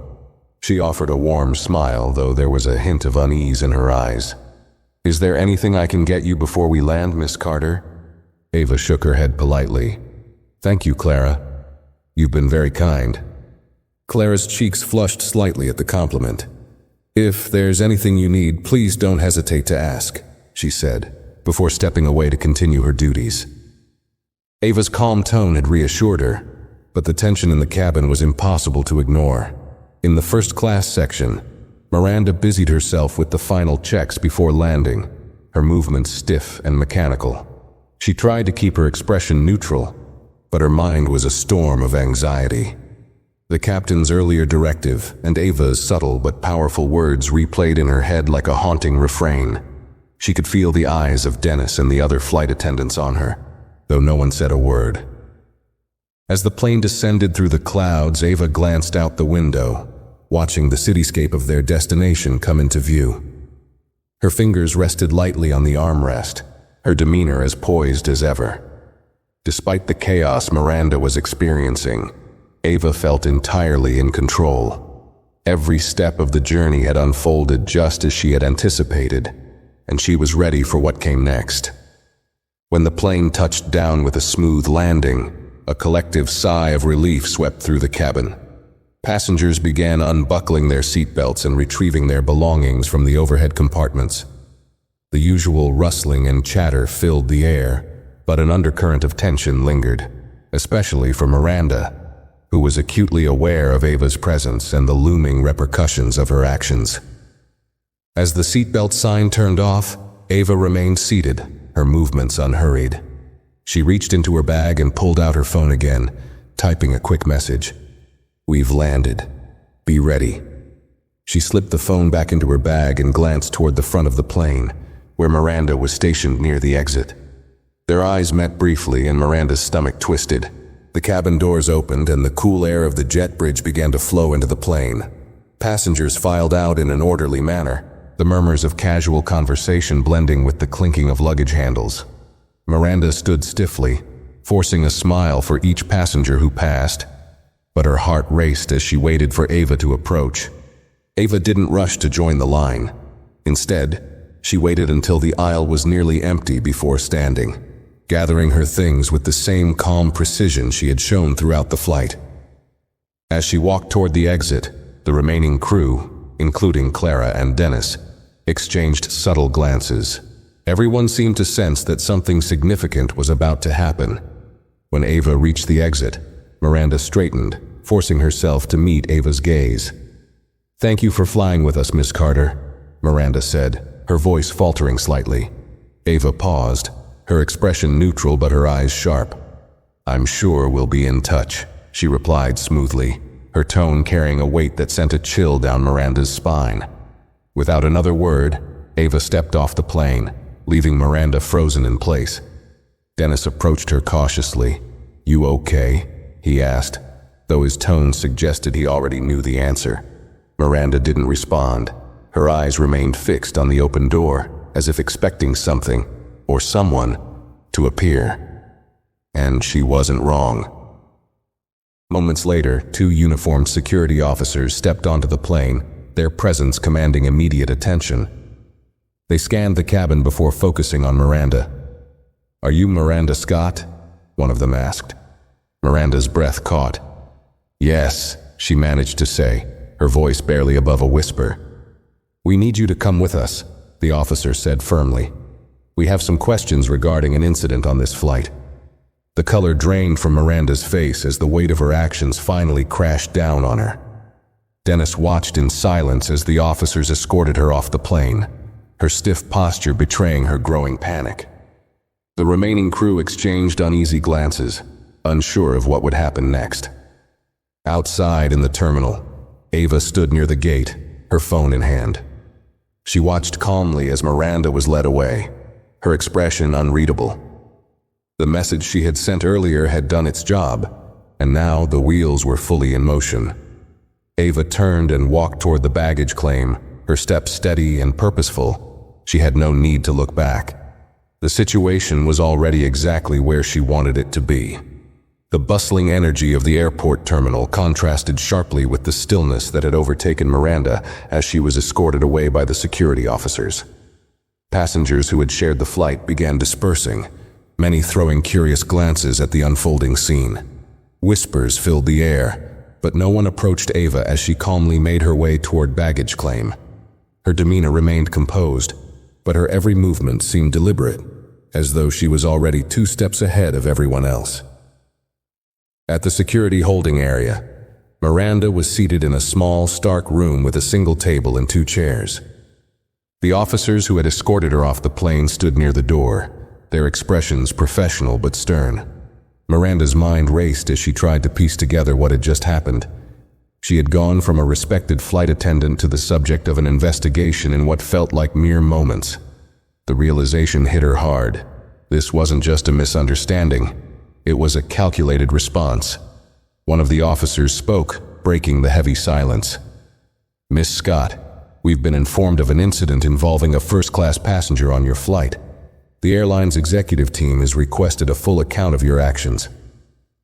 She offered a warm smile, though there was a hint of unease in her eyes. "Is there anything I can get you before we land, Miss Carter?" Ava shook her head politely. "Thank you, Clara. You've been very kind." Clara's cheeks flushed slightly at the compliment. "If there's anything you need, please don't hesitate to ask," she said, before stepping away to continue her duties. Ava's calm tone had reassured her. but the tension in the cabin was impossible to ignore. In the first-class section, Miranda busied herself with the final checks before landing, her movements stiff and mechanical. She tried to keep her expression neutral, but her mind was a storm of anxiety. The captain's earlier directive and Ava's subtle but powerful words replayed in her head like a haunting refrain. She could feel the eyes of Dennis and the other flight attendants on her, though no one said a word. As the plane descended through the clouds, Ava glanced out the window, watching the cityscape of their destination come into view. Her fingers rested lightly on the armrest, her demeanor as poised as ever. Despite the chaos Miranda was experiencing, Ava felt entirely in control. Every step of the journey had unfolded just as she had anticipated, and she was ready for what came next. When the plane touched down with a smooth landing, a collective sigh of relief swept through the cabin. Passengers began unbuckling their seatbelts and retrieving their belongings from the overhead compartments. The usual rustling and chatter filled the air, but an undercurrent of tension lingered, especially for Miranda, who was acutely aware of Ava's presence and the looming repercussions of her actions. As the seatbelt sign turned off, Ava remained seated, her movements unhurried. She reached into her bag and pulled out her phone again, typing a quick message. "We've landed. Be ready." She slipped the phone back into her bag and glanced toward the front of the plane, where Miranda was stationed near the exit. Their eyes met briefly and Miranda's stomach twisted. The cabin doors opened and the cool air of the jet bridge began to flow into the plane. Passengers filed out in an orderly manner, the murmurs of casual conversation blending with the clinking of luggage handles. Miranda stood stiffly, forcing a smile for each passenger who passed, but her heart raced as she waited for Ava to approach. Ava didn't rush to join the line. Instead, she waited until the aisle was nearly empty before standing, gathering her things with the same calm precision she had shown throughout the flight. As she walked toward the exit, the remaining crew, including Clara and Dennis, exchanged subtle glances. Everyone seemed to sense that something significant was about to happen. When Ava reached the exit, Miranda straightened, forcing herself to meet Ava's gaze. "Thank you for flying with us, Miss Carter," Miranda said, her voice faltering slightly. Ava paused, her expression neutral but her eyes sharp. "I'm sure we'll be in touch," she replied smoothly, her tone carrying a weight that sent a chill down Miranda's spine. Without another word, Ava stepped off the plane, leaving Miranda frozen in place. Dennis approached her cautiously. "You okay?" he asked, though his tone suggested he already knew the answer. Miranda didn't respond. Her eyes remained fixed on the open door, as if expecting something, or someone, to appear. And she wasn't wrong. Moments later, 2 uniformed security officers stepped onto the plane, their presence commanding immediate attention. They scanned the cabin before focusing on Miranda. "Are you Miranda Scott?" one of them asked. Miranda's breath caught. "Yes," she managed to say, her voice barely above a whisper. "We need you to come with us," the officer said firmly. "We have some questions regarding an incident on this flight." The color drained from Miranda's face as the weight of her actions finally crashed down on her. Dennis watched in silence as the officers escorted her off the plane, her stiff posture betraying her growing panic. The remaining crew exchanged uneasy glances, unsure of what would happen next. Outside in the terminal, Ava stood near the gate, her phone in hand. She watched calmly as Miranda was led away, her expression unreadable. The message she had sent earlier had done its job, and now the wheels were fully in motion. Ava turned and walked toward the baggage claim, her steps steady and purposeful. She had no need to look back. The situation was already exactly where she wanted it to be. The bustling energy of the airport terminal contrasted sharply with the stillness that had overtaken Miranda as she was escorted away by the security officers. Passengers who had shared the flight began dispersing, many throwing curious glances at the unfolding scene. Whispers filled the air, but no one approached Ava as she calmly made her way toward baggage claim. Her demeanor remained composed, but her every movement seemed deliberate, as though she was already 2 steps ahead of everyone else. At the security holding area, Miranda was seated in a small, stark room with a single table and 2 chairs. The officers who had escorted her off the plane stood near the door, their expressions professional but stern. Miranda's mind raced as she tried to piece together what had just happened. She had gone from a respected flight attendant to the subject of an investigation in what felt like mere moments. The realization hit her hard. This wasn't just a misunderstanding. It was a calculated response. One of the officers spoke, breaking the heavy silence. "Miss Scott, we've been informed of an incident involving a first-class passenger on your flight. The airline's executive team has requested a full account of your actions."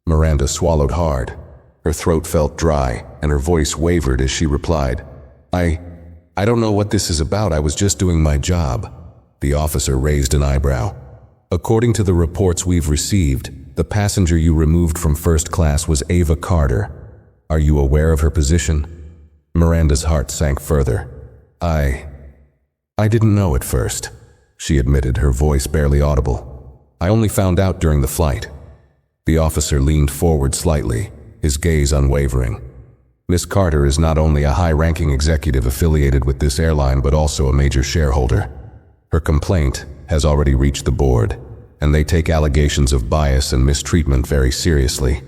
Miranda swallowed hard. Her throat felt dry, and her voice wavered as she replied, I don't know what this is about. I was just doing my job." The officer raised an eyebrow. "According to the reports we've received, the passenger you removed from first class was Ava Carter. Are you aware of her position?" Miranda's heart sank further. I didn't know at first," she admitted, her voice barely audible. "I only found out during the flight." The officer leaned forward slightly, his gaze unwavering. "Miss Carter is not only a high-ranking executive affiliated with this airline but also a major shareholder. Her complaint has already reached the board, and they take allegations of bias and mistreatment very seriously."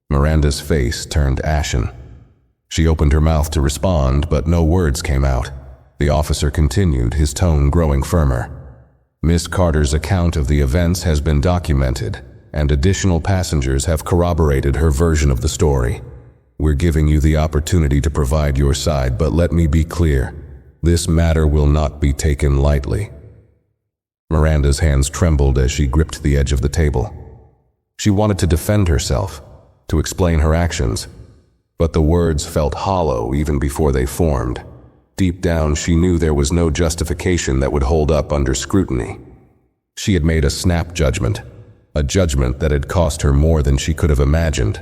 Miranda's face turned ashen. She opened her mouth to respond, but no words came out. The officer continued, his tone growing firmer. "Miss Carter's account of the events has been documented, and additional passengers have corroborated her version of the story. We're giving you the opportunity to provide your side, but let me be clear. This matter will not be taken lightly." Miranda's hands trembled as she gripped the edge of the table. She wanted to defend herself, to explain her actions, but the words felt hollow even before they formed. Deep down, she knew there was no justification that would hold up under scrutiny. She had made a snap judgment, a judgment that had cost her more than she could have imagined.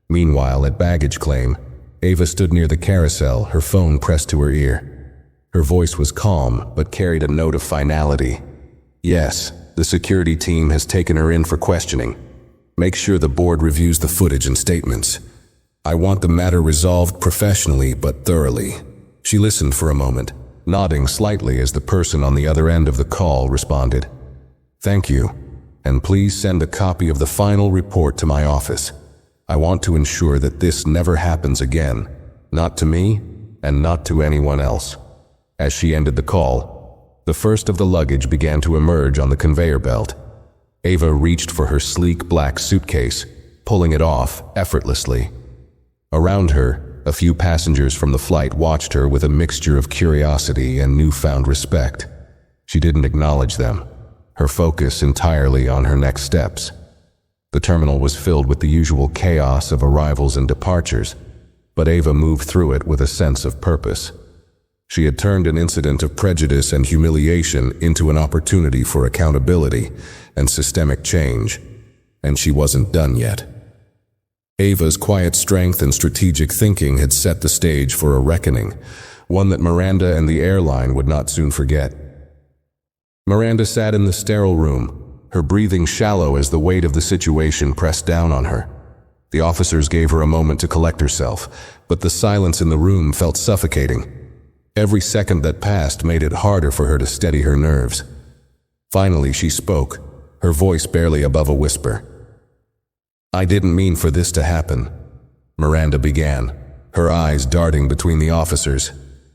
Meanwhile, at baggage claim, Ava stood near the carousel, her phone pressed to her ear. Her voice was calm, but carried a note of finality. "Yes, the security team has taken her in for questioning. Make sure the board reviews the footage and statements. I want the matter resolved professionally but thoroughly." She listened for a moment, nodding slightly as the person on the other end of the call responded. "Thank you, and please send a copy of the final report to my office. I want to ensure that this never happens again, not to me and not to anyone else." As she ended the call, the first of the luggage began to emerge on the conveyor belt. Ava reached for her sleek black suitcase, pulling it off effortlessly. Around her, a few passengers from the flight watched her with a mixture of curiosity and newfound respect. She didn't acknowledge them, her focus entirely on her next steps. The terminal was filled with the usual chaos of arrivals and departures, but Ava moved through it with a sense of purpose. She had turned an incident of prejudice and humiliation into an opportunity for accountability and systemic change, and she wasn't done yet. Ava's quiet strength and strategic thinking had set the stage for a reckoning, one that Miranda and the airline would not soon forget. Miranda sat in the sterile room, her breathing shallow as the weight of the situation pressed down on her. The officers gave her a moment to collect herself, but the silence in the room felt suffocating. Every second that passed made it harder for her to steady her nerves. Finally, she spoke, her voice barely above a whisper. "I didn't mean for this to happen," Miranda began, her eyes darting between the officers.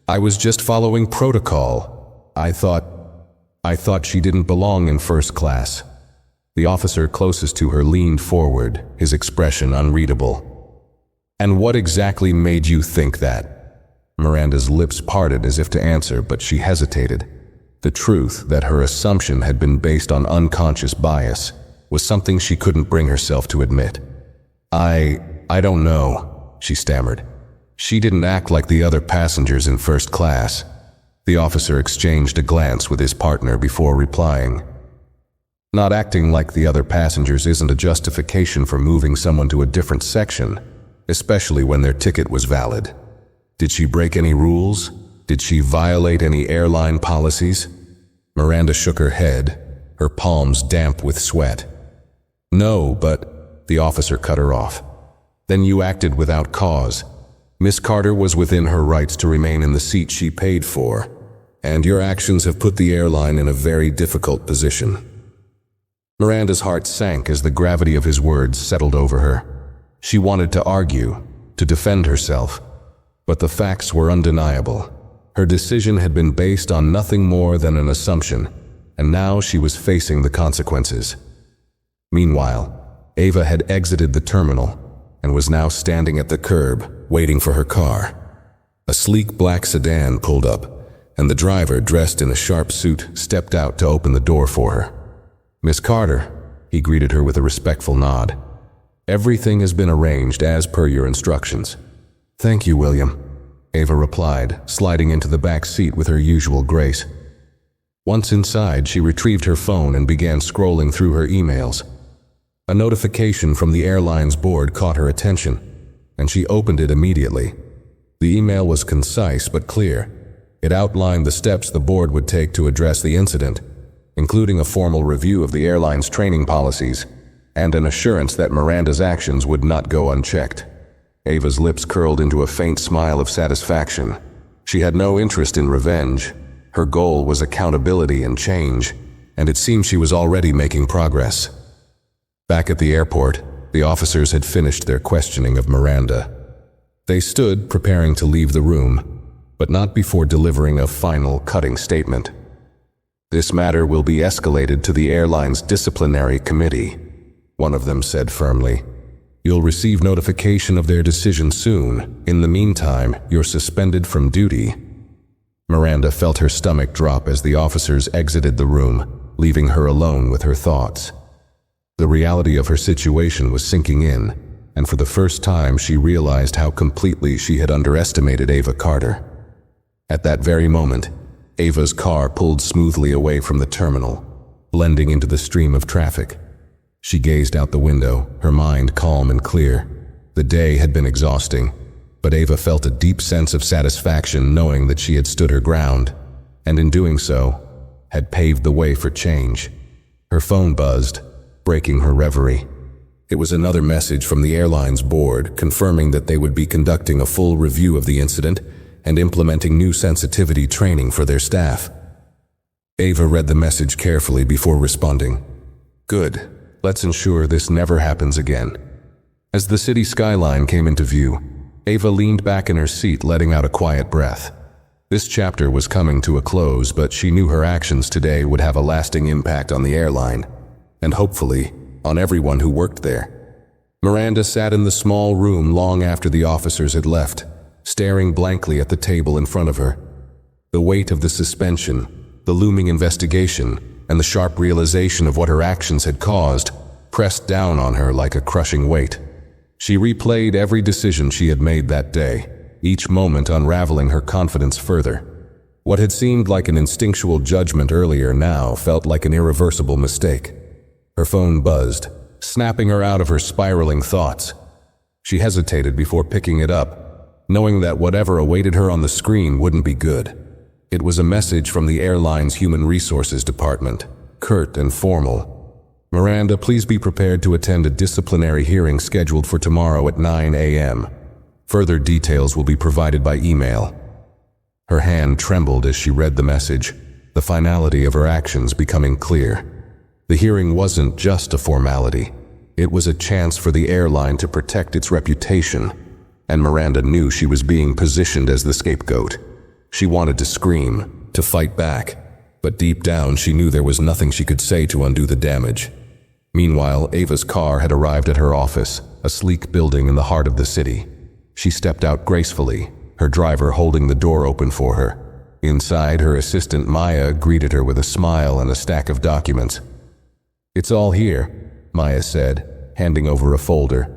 "I was just following protocol. I thought she didn't belong in first class." The officer closest to her leaned forward, his expression unreadable. "And what exactly made you think that?" Miranda's lips parted as if to answer, but she hesitated. The truth that her assumption had been based on unconscious bias was something she couldn't bring herself to admit. I don't know," she stammered. "She didn't act like the other passengers in first class." The officer exchanged a glance with his partner before replying. "Not acting like the other passengers isn't a justification for moving someone to a different section, especially when their ticket was valid. Did she break any rules? Did she violate any airline policies?" Miranda shook her head, her palms damp with sweat. "No, but The officer cut her off. Then you acted without cause. Miss Carter was within her rights to remain in the seat she paid for, and your actions have put the airline in a very difficult position. Miranda's heart sank as the gravity of his words settled over her. She wanted to argue, to defend herself, but the facts were undeniable. Her decision had been based on nothing more than an assumption, and now she was facing the consequences. Meanwhile, Ava had exited the terminal and was now standing at the curb, waiting for her car. A sleek black sedan pulled up, and the driver, dressed in a sharp suit, stepped out to open the door for her. "Miss Carter," he greeted her with a respectful nod. "Everything has been arranged as per your instructions." "Thank you, William," Ava replied, sliding into the back seat with her usual grace. Once inside, she retrieved her phone and began scrolling through her emails. A notification from the airline's board caught her attention, and she opened it immediately. The email was concise but clear. It outlined the steps the board would take to address the incident, including a formal review of the airline's training policies and an assurance that Miranda's actions would not go unchecked. Ava's lips curled into a faint smile of satisfaction. She had no interest in revenge. Her goal was accountability and change, and it seemed she was already making progress. Back at the airport, the officers had finished their questioning of Miranda. They stood preparing to leave the room, but not before delivering a final cutting statement. "This matter will be escalated to the airline's disciplinary committee," one of them said firmly. "You'll receive notification of their decision soon. In the meantime, you're suspended from duty." Miranda felt her stomach drop as the officers exited the room, leaving her alone with her thoughts. The reality of her situation was sinking in, and for the first time she realized how completely she had underestimated Ava Carter. At that very moment, Ava's car pulled smoothly away from the terminal, blending into the stream of traffic. She gazed out the window, her mind calm and clear. The day had been exhausting, but Ava felt a deep sense of satisfaction knowing that she had stood her ground, and in doing so, had paved the way for change. Her phone buzzed, breaking her reverie. It was another message from the airline's board confirming that they would be conducting a full review of the incident and implementing new sensitivity training for their staff. Ava read the message carefully before responding. "Good. Let's ensure this never happens again." As the city skyline came into view, Ava leaned back in her seat, letting out a quiet breath. This chapter was coming to a close, but she knew her actions today would have a lasting impact on the airline, and hopefully, on everyone who worked there. Miranda sat in the small room long after the officers had left, staring blankly at the table in front of her. The weight of the suspension, the looming investigation, and the sharp realization of what her actions had caused pressed down on her like a crushing weight. She replayed every decision she had made that day, each moment unraveling her confidence further. What had seemed like an instinctual judgment earlier now felt like an irreversible mistake. Her phone buzzed, snapping her out of her spiraling thoughts. She hesitated before picking it up, knowing that whatever awaited her on the screen wouldn't be good. It was a message from the airline's Human Resources Department, curt and formal. "Miranda, please be prepared to attend a disciplinary hearing scheduled for tomorrow at 9 a.m. Further details will be provided by email." Her hand trembled as she read the message, the finality of her actions becoming clear. The hearing wasn't just a formality. It was a chance for the airline to protect its reputation, and Miranda knew she was being positioned as the scapegoat. She wanted to scream, to fight back, but deep down she knew there was nothing she could say to undo the damage. Meanwhile, Ava's car had arrived at her office, a sleek building in the heart of the city. She stepped out gracefully, her driver holding the door open for her. Inside, her assistant Maya greeted her with a smile and a stack of documents. "It's all here," Maya said, handing over a folder.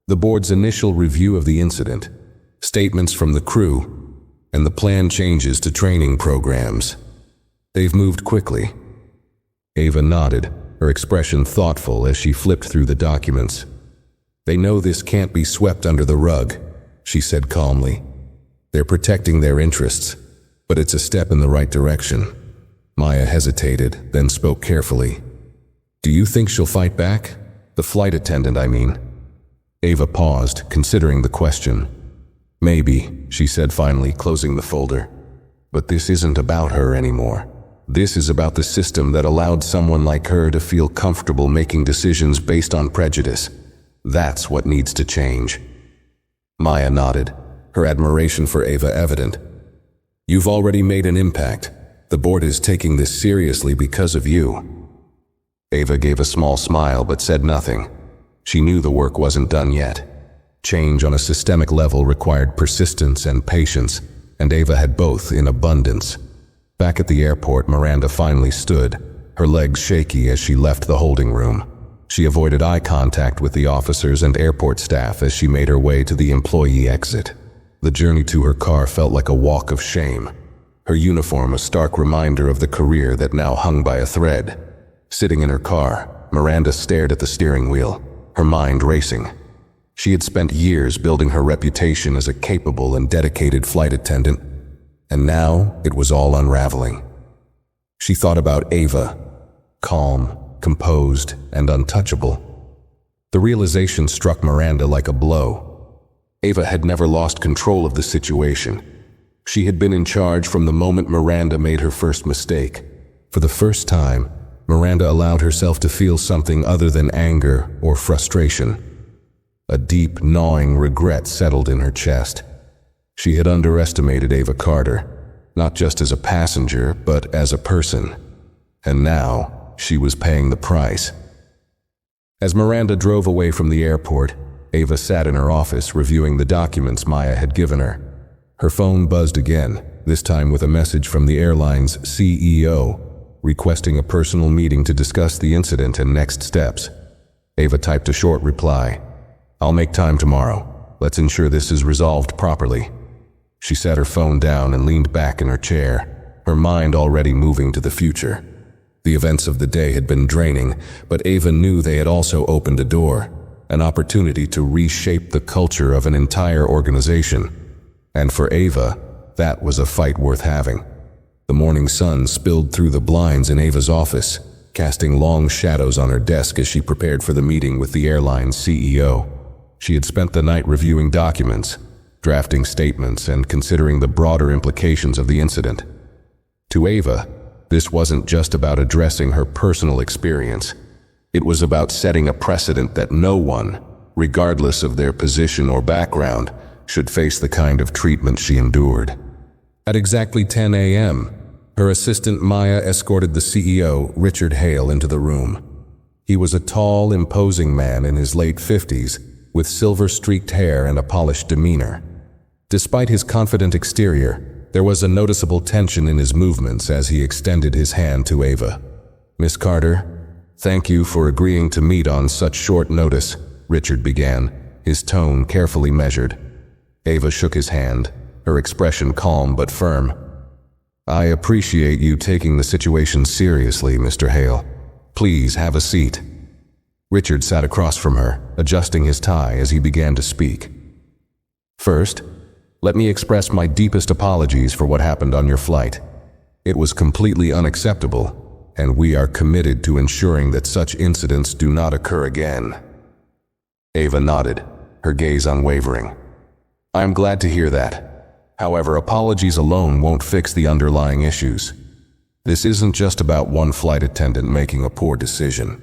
The board's initial review of the incident, statements from the crew, and the planned changes to training programs. "They've moved quickly." Ava nodded, her expression thoughtful as she flipped through the documents. "They know this can't be swept under the rug," she said calmly. "They're protecting their interests, but it's a step in the right direction." Maya hesitated, then spoke carefully. "Do you think she'll fight back?" The flight attendant, I mean. Ava paused, considering the question. Maybe, she said finally, closing the folder. But this isn't about her anymore. This is about the system that allowed someone like her to feel comfortable making decisions based on prejudice. That's what needs to change. Maya nodded, her admiration for Ava evident. You've already made an impact. The board is taking this seriously because of you. Ava gave a small smile but said nothing. She knew the work wasn't done yet. Change on a systemic level required persistence and patience, and Ava had both in abundance. Back at the airport, Miranda finally stood, her legs shaky as she left the holding room. She avoided eye contact with the officers and airport staff as she made her way to the employee exit. The journey to her car felt like a walk of shame, her uniform a stark reminder of the career that now hung by a thread. Sitting in her car, Miranda stared at the steering wheel, her mind racing. She had spent years building her reputation as a capable and dedicated flight attendant, and now it was all unraveling. She thought about Ava, calm, composed, and untouchable. The realization struck Miranda like a blow. Ava had never lost control of the situation. She had been in charge from the moment Miranda made her first mistake. For the first time, Miranda allowed herself to feel something other than anger or frustration. A deep, gnawing regret settled in her chest. She had underestimated Ava Carter, not just as a passenger, but as a person. And now, she was paying the price. As Miranda drove away from the airport, Ava sat in her office reviewing the documents Maya had given her. Her phone buzzed again, this time with a message from the airline's CEO, requesting a personal meeting to discuss the incident and next steps. Ava typed a short reply. "I'll make time tomorrow. Let's ensure this is resolved properly." She set her phone down and leaned back in her chair, her mind already moving to the future. The events of the day had been draining, but Ava knew they had also opened a door, an opportunity to reshape the culture of an entire organization. And for Ava, that was a fight worth having. The morning sun spilled through the blinds in Ava's office, casting long shadows on her desk as she prepared for the meeting with the airline's CEO. She had spent the night reviewing documents, drafting statements, and considering the broader implications of the incident. To Ava, this wasn't just about addressing her personal experience. It was about setting a precedent that no one, regardless of their position or background, should face the kind of treatment she endured. At exactly 10 a.m., her assistant Maya escorted the CEO, Richard Hale, into the room. He was a tall, imposing man in his late 50s, with silver-streaked hair and a polished demeanor. Despite his confident exterior, there was a noticeable tension in his movements as he extended his hand to Ava. "Miss Carter, thank you for agreeing to meet on such short notice," Richard began, his tone carefully measured. Ava shook his hand, her expression calm but firm. "I appreciate you taking the situation seriously, Mr. Hale. Please have a seat." Richard sat across from her, adjusting his tie as he began to speak. "First, let me express my deepest apologies for what happened on your flight. It was completely unacceptable, and we are committed to ensuring that such incidents do not occur again." Ava nodded, her gaze unwavering. "I am glad to hear that. However, apologies alone won't fix the underlying issues. This isn't just about one flight attendant making a poor decision.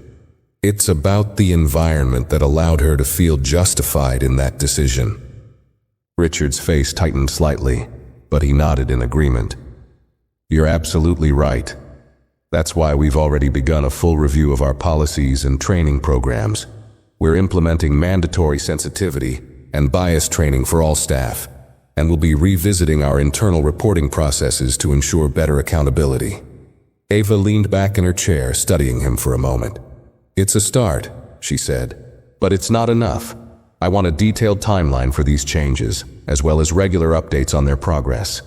It's about the environment that allowed her to feel justified in that decision." Richard's face tightened slightly, but he nodded in agreement. "You're absolutely right. That's why we've already begun a full review of our policies and training programs. We're implementing mandatory sensitivity and bias training for all staff, and we'll be revisiting our internal reporting processes to ensure better accountability." Ava leaned back in her chair, studying him for a moment. "It's a start," she said, "but it's not enough. I want a detailed timeline for these changes, as well as regular updates on their progress.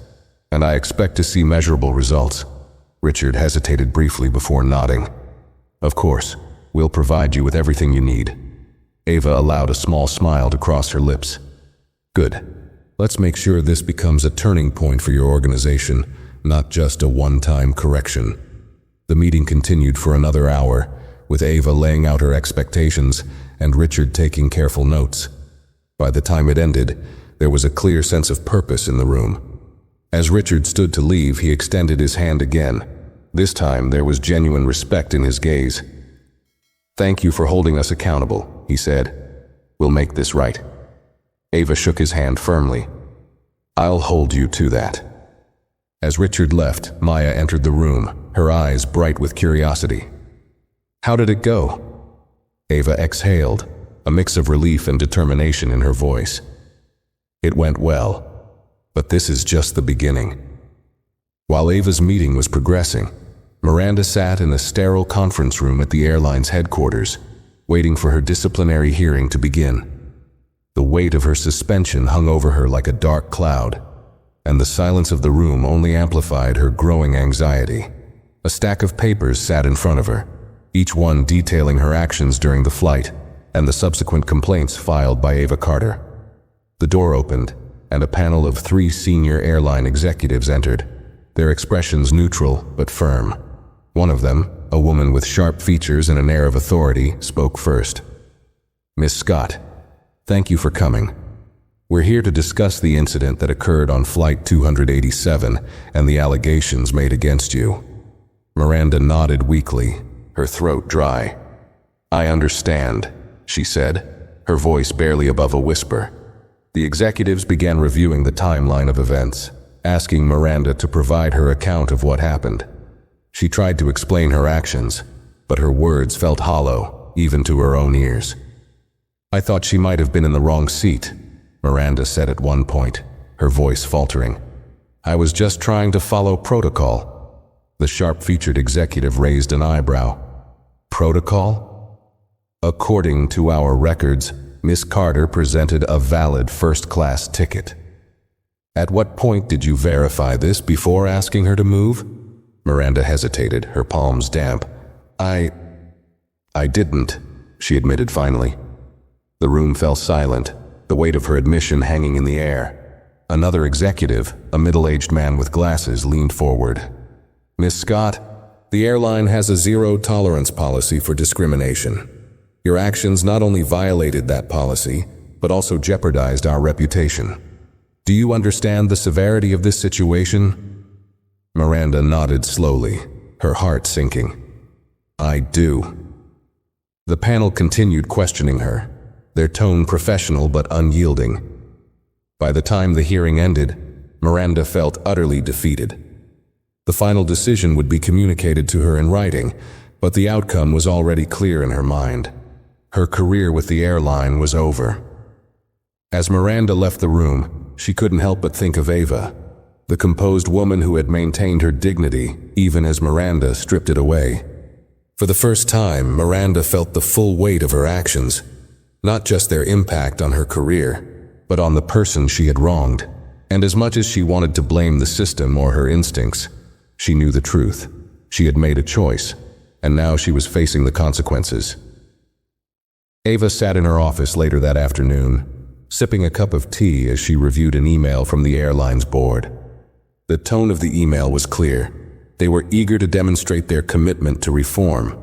And I expect to see measurable results." Richard hesitated briefly before nodding. "Of course, we'll provide you with everything you need." Ava allowed a small smile to cross her lips. "Good. Let's make sure this becomes a turning point for your organization, not just a one-time correction." The meeting continued for another hour, with Ava laying out her expectations and Richard taking careful notes. By the time it ended, there was a clear sense of purpose in the room. As Richard stood to leave, he extended his hand again. This time, there was genuine respect in his gaze. "Thank you for holding us accountable," he said. "We'll make this right." Ava shook his hand firmly. "I'll hold you to that." As Richard left, Maya entered the room, her eyes bright with curiosity. "How did it go?" Ava exhaled, a mix of relief and determination in her voice. "It went well, but this is just the beginning." While Ava's meeting was progressing, Miranda sat in a sterile conference room at the airline's headquarters, waiting for her disciplinary hearing to begin. The weight of her suspension hung over her like a dark cloud, and the silence of the room only amplified her growing anxiety. A stack of papers sat in front of her, each one detailing her actions during the flight and the subsequent complaints filed by Ava Carter. The door opened, and a panel of 3 senior airline executives entered, their expressions neutral but firm. One of them, a woman with sharp features and an air of authority, spoke first. "Miss Scott, thank you for coming. We're here to discuss the incident that occurred on Flight 287 and the allegations made against you." Miranda nodded weakly, her throat dry. "I understand," she said, her voice barely above a whisper. The executives began reviewing the timeline of events, asking Miranda to provide her account of what happened. She tried to explain her actions, but her words felt hollow, even to her own ears. "I thought she might have been in the wrong seat," Miranda said at one point, her voice faltering. "I was just trying to follow protocol." The sharp-featured executive raised an eyebrow. "Protocol?" "According to our records, Miss Carter presented a valid first-class ticket." "At what point did you verify this before asking her to move?" Miranda hesitated, her palms damp. I didn't," she admitted finally. The room fell silent, the weight of her admission hanging in the air. Another executive, a middle-aged man with glasses, leaned forward. "Miss Scott, the airline has a zero-tolerance policy for discrimination. Your actions not only violated that policy, but also jeopardized our reputation. Do you understand the severity of this situation?" Miranda nodded slowly, her heart sinking. "I do." The panel continued questioning her, their tone professional but unyielding. By the time the hearing ended, Miranda felt utterly defeated. The final decision would be communicated to her in writing, but the outcome was already clear in her mind. Her career with the airline was over. As Miranda left the room, she couldn't help but think of Ava, the composed woman who had maintained her dignity even as Miranda stripped it away. For the first time, Miranda felt the full weight of her actions, not just their impact on her career, but on the person she had wronged. And as much as she wanted to blame the system or her instincts, she knew the truth. She had made a choice, and now she was facing the consequences. Ava sat in her office later that afternoon, sipping a cup of tea as she reviewed an email from the airline's board. The tone of the email was clear. They were eager to demonstrate their commitment to reform.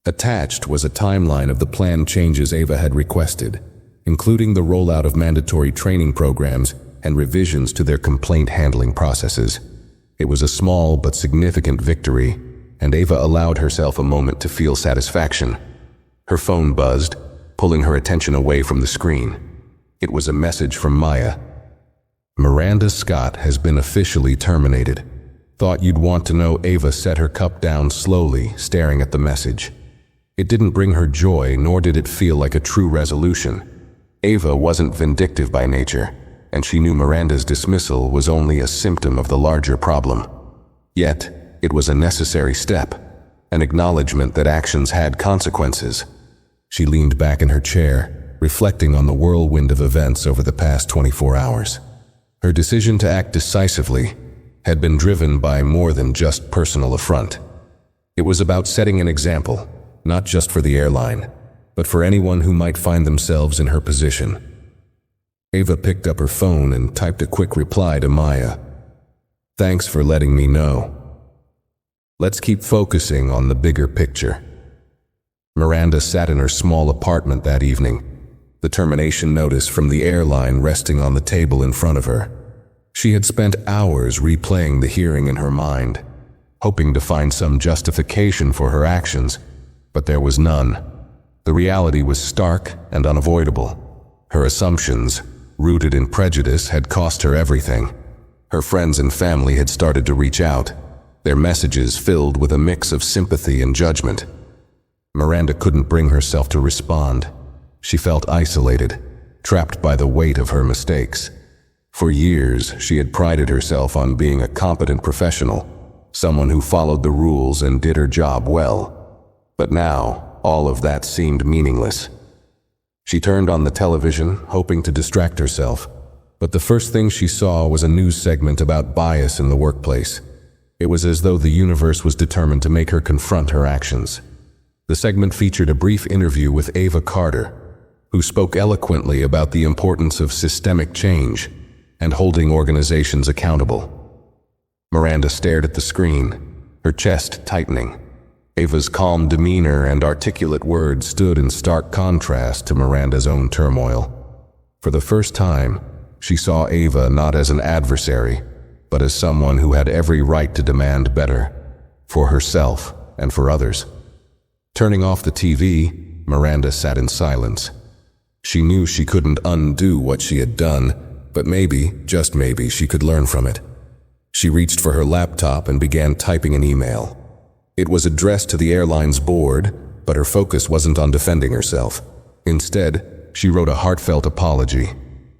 Attached was a timeline of the planned changes Ava had requested, including the rollout of mandatory training programs and revisions to their complaint handling processes. It was a small but significant victory, and Ava allowed herself a moment to feel satisfaction. Her phone buzzed, pulling her attention away from the screen. It was a message from Maya. "Miranda Scott has been officially terminated." "Thought you'd want to know." Ava set her cup down slowly, staring at the message. It didn't bring her joy, nor did it feel like a true resolution. Ava wasn't vindictive by nature, and she knew Miranda's dismissal was only a symptom of the larger problem. Yet, it was a necessary step, an acknowledgement that actions had consequences. She leaned back in her chair, reflecting on the whirlwind of events over the past 24 hours. Her decision to act decisively had been driven by more than just personal affront. It was about setting an example, not just for the airline, but for anyone who might find themselves in her position. Ava picked up her phone and typed a quick reply to Maya. "Thanks for letting me know. Let's keep focusing on the bigger picture." Miranda sat in her small apartment that evening, the termination notice from the airline resting on the table in front of her. She had spent hours replaying the hearing in her mind, hoping to find some justification for her actions, but there was none. The reality was stark and unavoidable. Her assumptions, rooted in prejudice, had cost her everything. Her friends and family had started to reach out, their messages filled with a mix of sympathy and judgment. Miranda couldn't bring herself to respond. She felt isolated, trapped by the weight of her mistakes. For years, she had prided herself on being a competent professional, someone who followed the rules and did her job well. But now, all of that seemed meaningless. She turned on the television, hoping to distract herself, but the first thing she saw was a news segment about bias in the workplace. It was as though the universe was determined to make her confront her actions. The segment featured a brief interview with Ava Carter, who spoke eloquently about the importance of systemic change and holding organizations accountable. Miranda stared at the screen, her chest tightening. Ava's calm demeanor and articulate words stood in stark contrast to Miranda's own turmoil. For the first time, she saw Ava not as an adversary, but as someone who had every right to demand better, for herself and for others. Turning off the TV, Miranda sat in silence. She knew she couldn't undo what she had done, but maybe, just maybe, she could learn from it. She reached for her laptop and began typing an email. It was addressed to the airline's board, but her focus wasn't on defending herself. Instead, she wrote a heartfelt apology,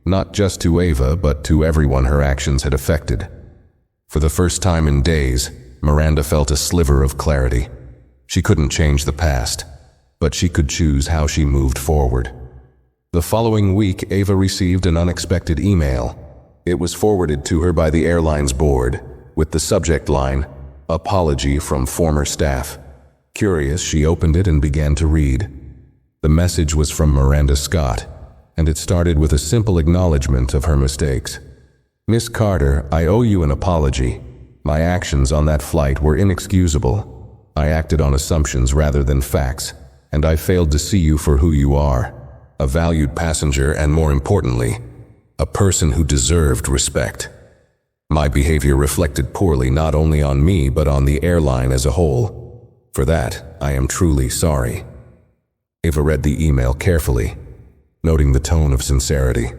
not just to Ava, but to everyone her actions had affected. For the first time in days, Miranda felt a sliver of clarity. She couldn't change the past, but she could choose how she moved forward. The following week, Ava received an unexpected email. It was forwarded to her by the airline's board, with the subject line, "Apology from former staff." Curious, she opened it and began to read. The message was from Miranda Scott, and it started with a simple acknowledgement of her mistakes. "Miss Carter, I owe you an apology. My actions on that flight were inexcusable. I acted on assumptions rather than facts, and I failed to see you for who you are, a valued passenger and, more importantly, a person who deserved respect. My behavior reflected poorly not only on me but on the airline as a whole. For that, I am truly sorry." Ava read the email carefully, noting the tone of sincerity.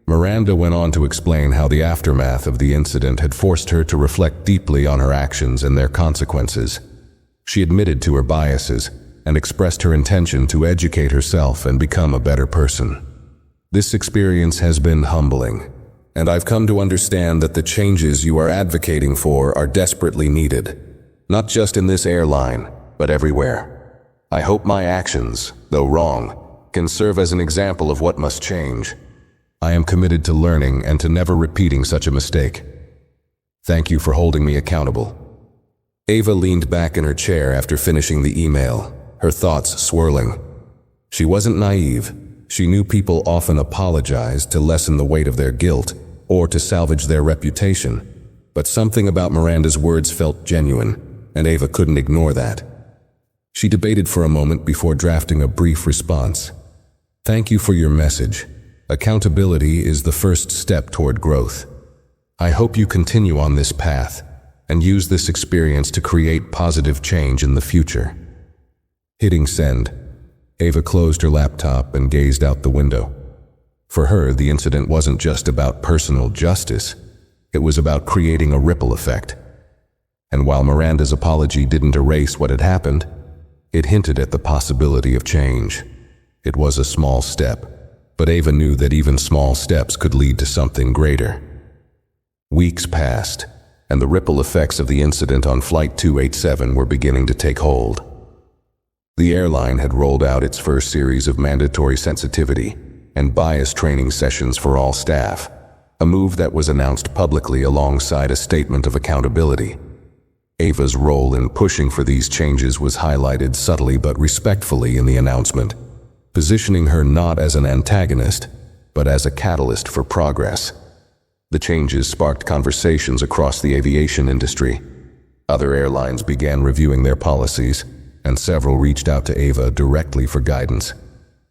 Miranda went on to explain how the aftermath of the incident had forced her to reflect deeply on her actions and their consequences. She admitted to her biases and expressed her intention to educate herself and become a better person. "This experience has been humbling, and I've come to understand that the changes you are advocating for are desperately needed, not just in this airline, but everywhere. I hope my actions, though wrong, can serve as an example of what must change. I am committed to learning and to never repeating such a mistake. Thank you for holding me accountable." Ava leaned back in her chair after finishing the email, her thoughts swirling. She wasn't naive. She knew people often apologized to lessen the weight of their guilt or to salvage their reputation, but something about Miranda's words felt genuine, and Ava couldn't ignore that. She debated for a moment before drafting a brief response. "Thank you for your message. Accountability is the first step toward growth. I hope you continue on this path and use this experience to create positive change in the future." Hitting send, Ava closed her laptop and gazed out the window. For her, the incident wasn't just about personal justice. It was about creating a ripple effect. And while Miranda's apology didn't erase what had happened, it hinted at the possibility of change. It was a small step, but Ava knew that even small steps could lead to something greater. Weeks passed, and the ripple effects of the incident on Flight 287 were beginning to take hold. The airline had rolled out its first series of mandatory sensitivity and bias training sessions for all staff, a move that was announced publicly alongside a statement of accountability. Ava's role in pushing for these changes was highlighted subtly but respectfully in the announcement, positioning her not as an antagonist, but as a catalyst for progress. The changes sparked conversations across the aviation industry. Other airlines began reviewing their policies, and several reached out to Ava directly for guidance.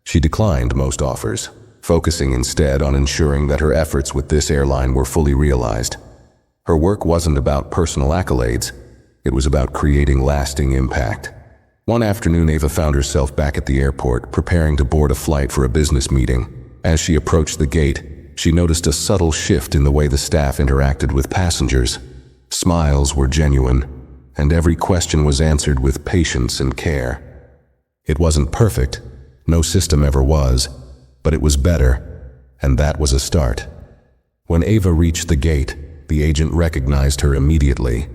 She declined most offers, focusing instead on ensuring that her efforts with this airline were fully realized. Her work wasn't about personal accolades, it was about creating lasting impact. One afternoon, Ava found herself back at the airport, preparing to board a flight for a business meeting. As she approached the gate, she noticed a subtle shift in the way the staff interacted with passengers. Smiles were genuine, and every question was answered with patience and care. It wasn't perfect, no system ever was, but it was better, and that was a start. When Ava reached the gate, the agent recognized her immediately.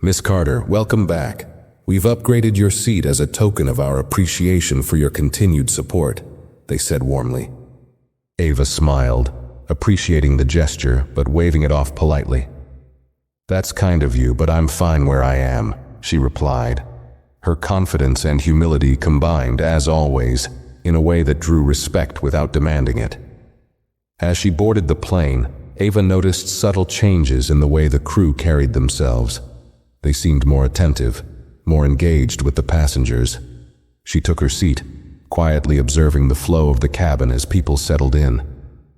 "Miss Carter, welcome back. We've upgraded your seat as a token of our appreciation for your continued support," they said warmly. Ava smiled, appreciating the gesture but waving it off politely. "That's kind of you, but I'm fine where I am," she replied. Her confidence and humility combined, as always, in a way that drew respect without demanding it. As she boarded the plane, Ava noticed subtle changes in the way the crew carried themselves. They seemed more attentive, more engaged with the passengers. She took her seat, quietly observing the flow of the cabin as people settled in.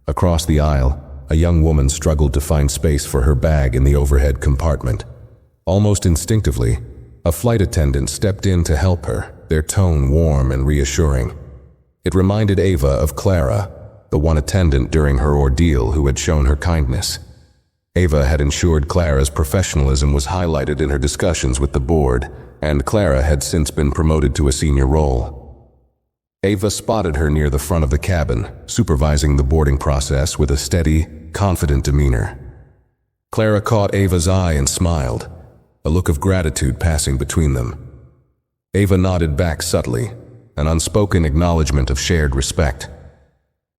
Across the aisle, a young woman struggled to find space for her bag in the overhead compartment. Almost instinctively, a flight attendant stepped in to help her, their tone warm and reassuring. It reminded Ava of Clara, the one attendant during her ordeal who had shown her kindness. Ava had ensured Clara's professionalism was highlighted in her discussions with the board, and Clara had since been promoted to a senior role. Ava spotted her near the front of the cabin, supervising the boarding process with a steady, confident demeanor. Clara caught Ava's eye and smiled, a look of gratitude passing between them. Ava nodded back subtly, an unspoken acknowledgement of shared respect.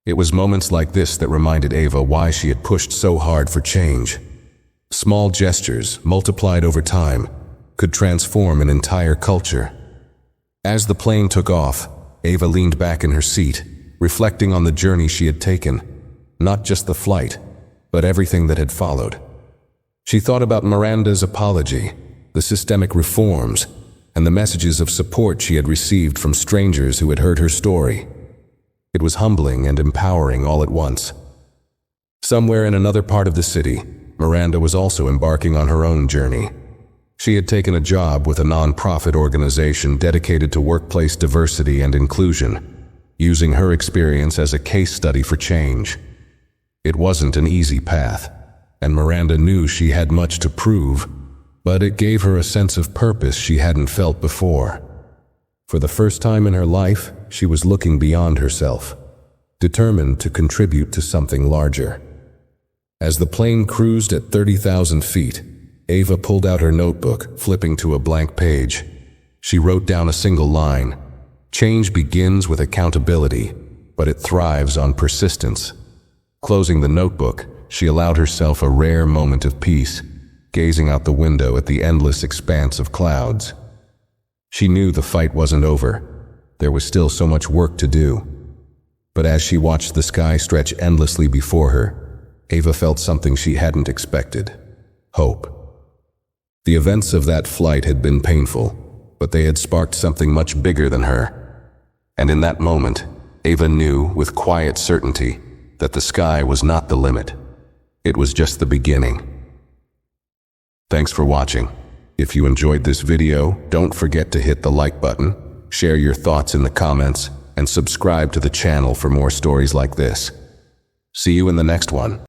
It was moments like this that reminded Ava why she had pushed so hard for change. Small gestures, multiplied over time, could transform an entire culture. As the plane took off, Ava leaned back in her seat, reflecting on the journey she had taken, not just the flight, but everything that had followed. She thought about Miranda's apology, the systemic reforms, and the messages of support she had received from strangers who had heard her story. It was humbling and empowering all at once. Somewhere in another part of the city, Miranda was also embarking on her own journey. She had taken a job with a non-profit organization dedicated to workplace diversity and inclusion, using her experience as a case study for change. It wasn't an easy path, and Miranda knew she had much to prove, but it gave her a sense of purpose she hadn't felt before. For the first time in her life, she was looking beyond herself, determined to contribute to something larger. As the plane cruised at 30,000 feet, Ava pulled out her notebook, flipping to a blank page. She wrote down a single line: "Change begins with accountability, but it thrives on persistence." Closing the notebook, she allowed herself a rare moment of peace, gazing out the window at the endless expanse of clouds. She knew the fight wasn't over. There was still so much work to do. But as she watched the sky stretch endlessly before her, Ava felt something she hadn't expected: hope. The events of that flight had been painful, but they had sparked something much bigger than her. And in that moment, Ava knew with quiet certainty that the sky was not the limit. It was just the beginning. Thanks for watching. If you enjoyed this video, don't forget to hit the like button, share your thoughts in the comments, and subscribe to the channel for more stories like this. See you in the next one.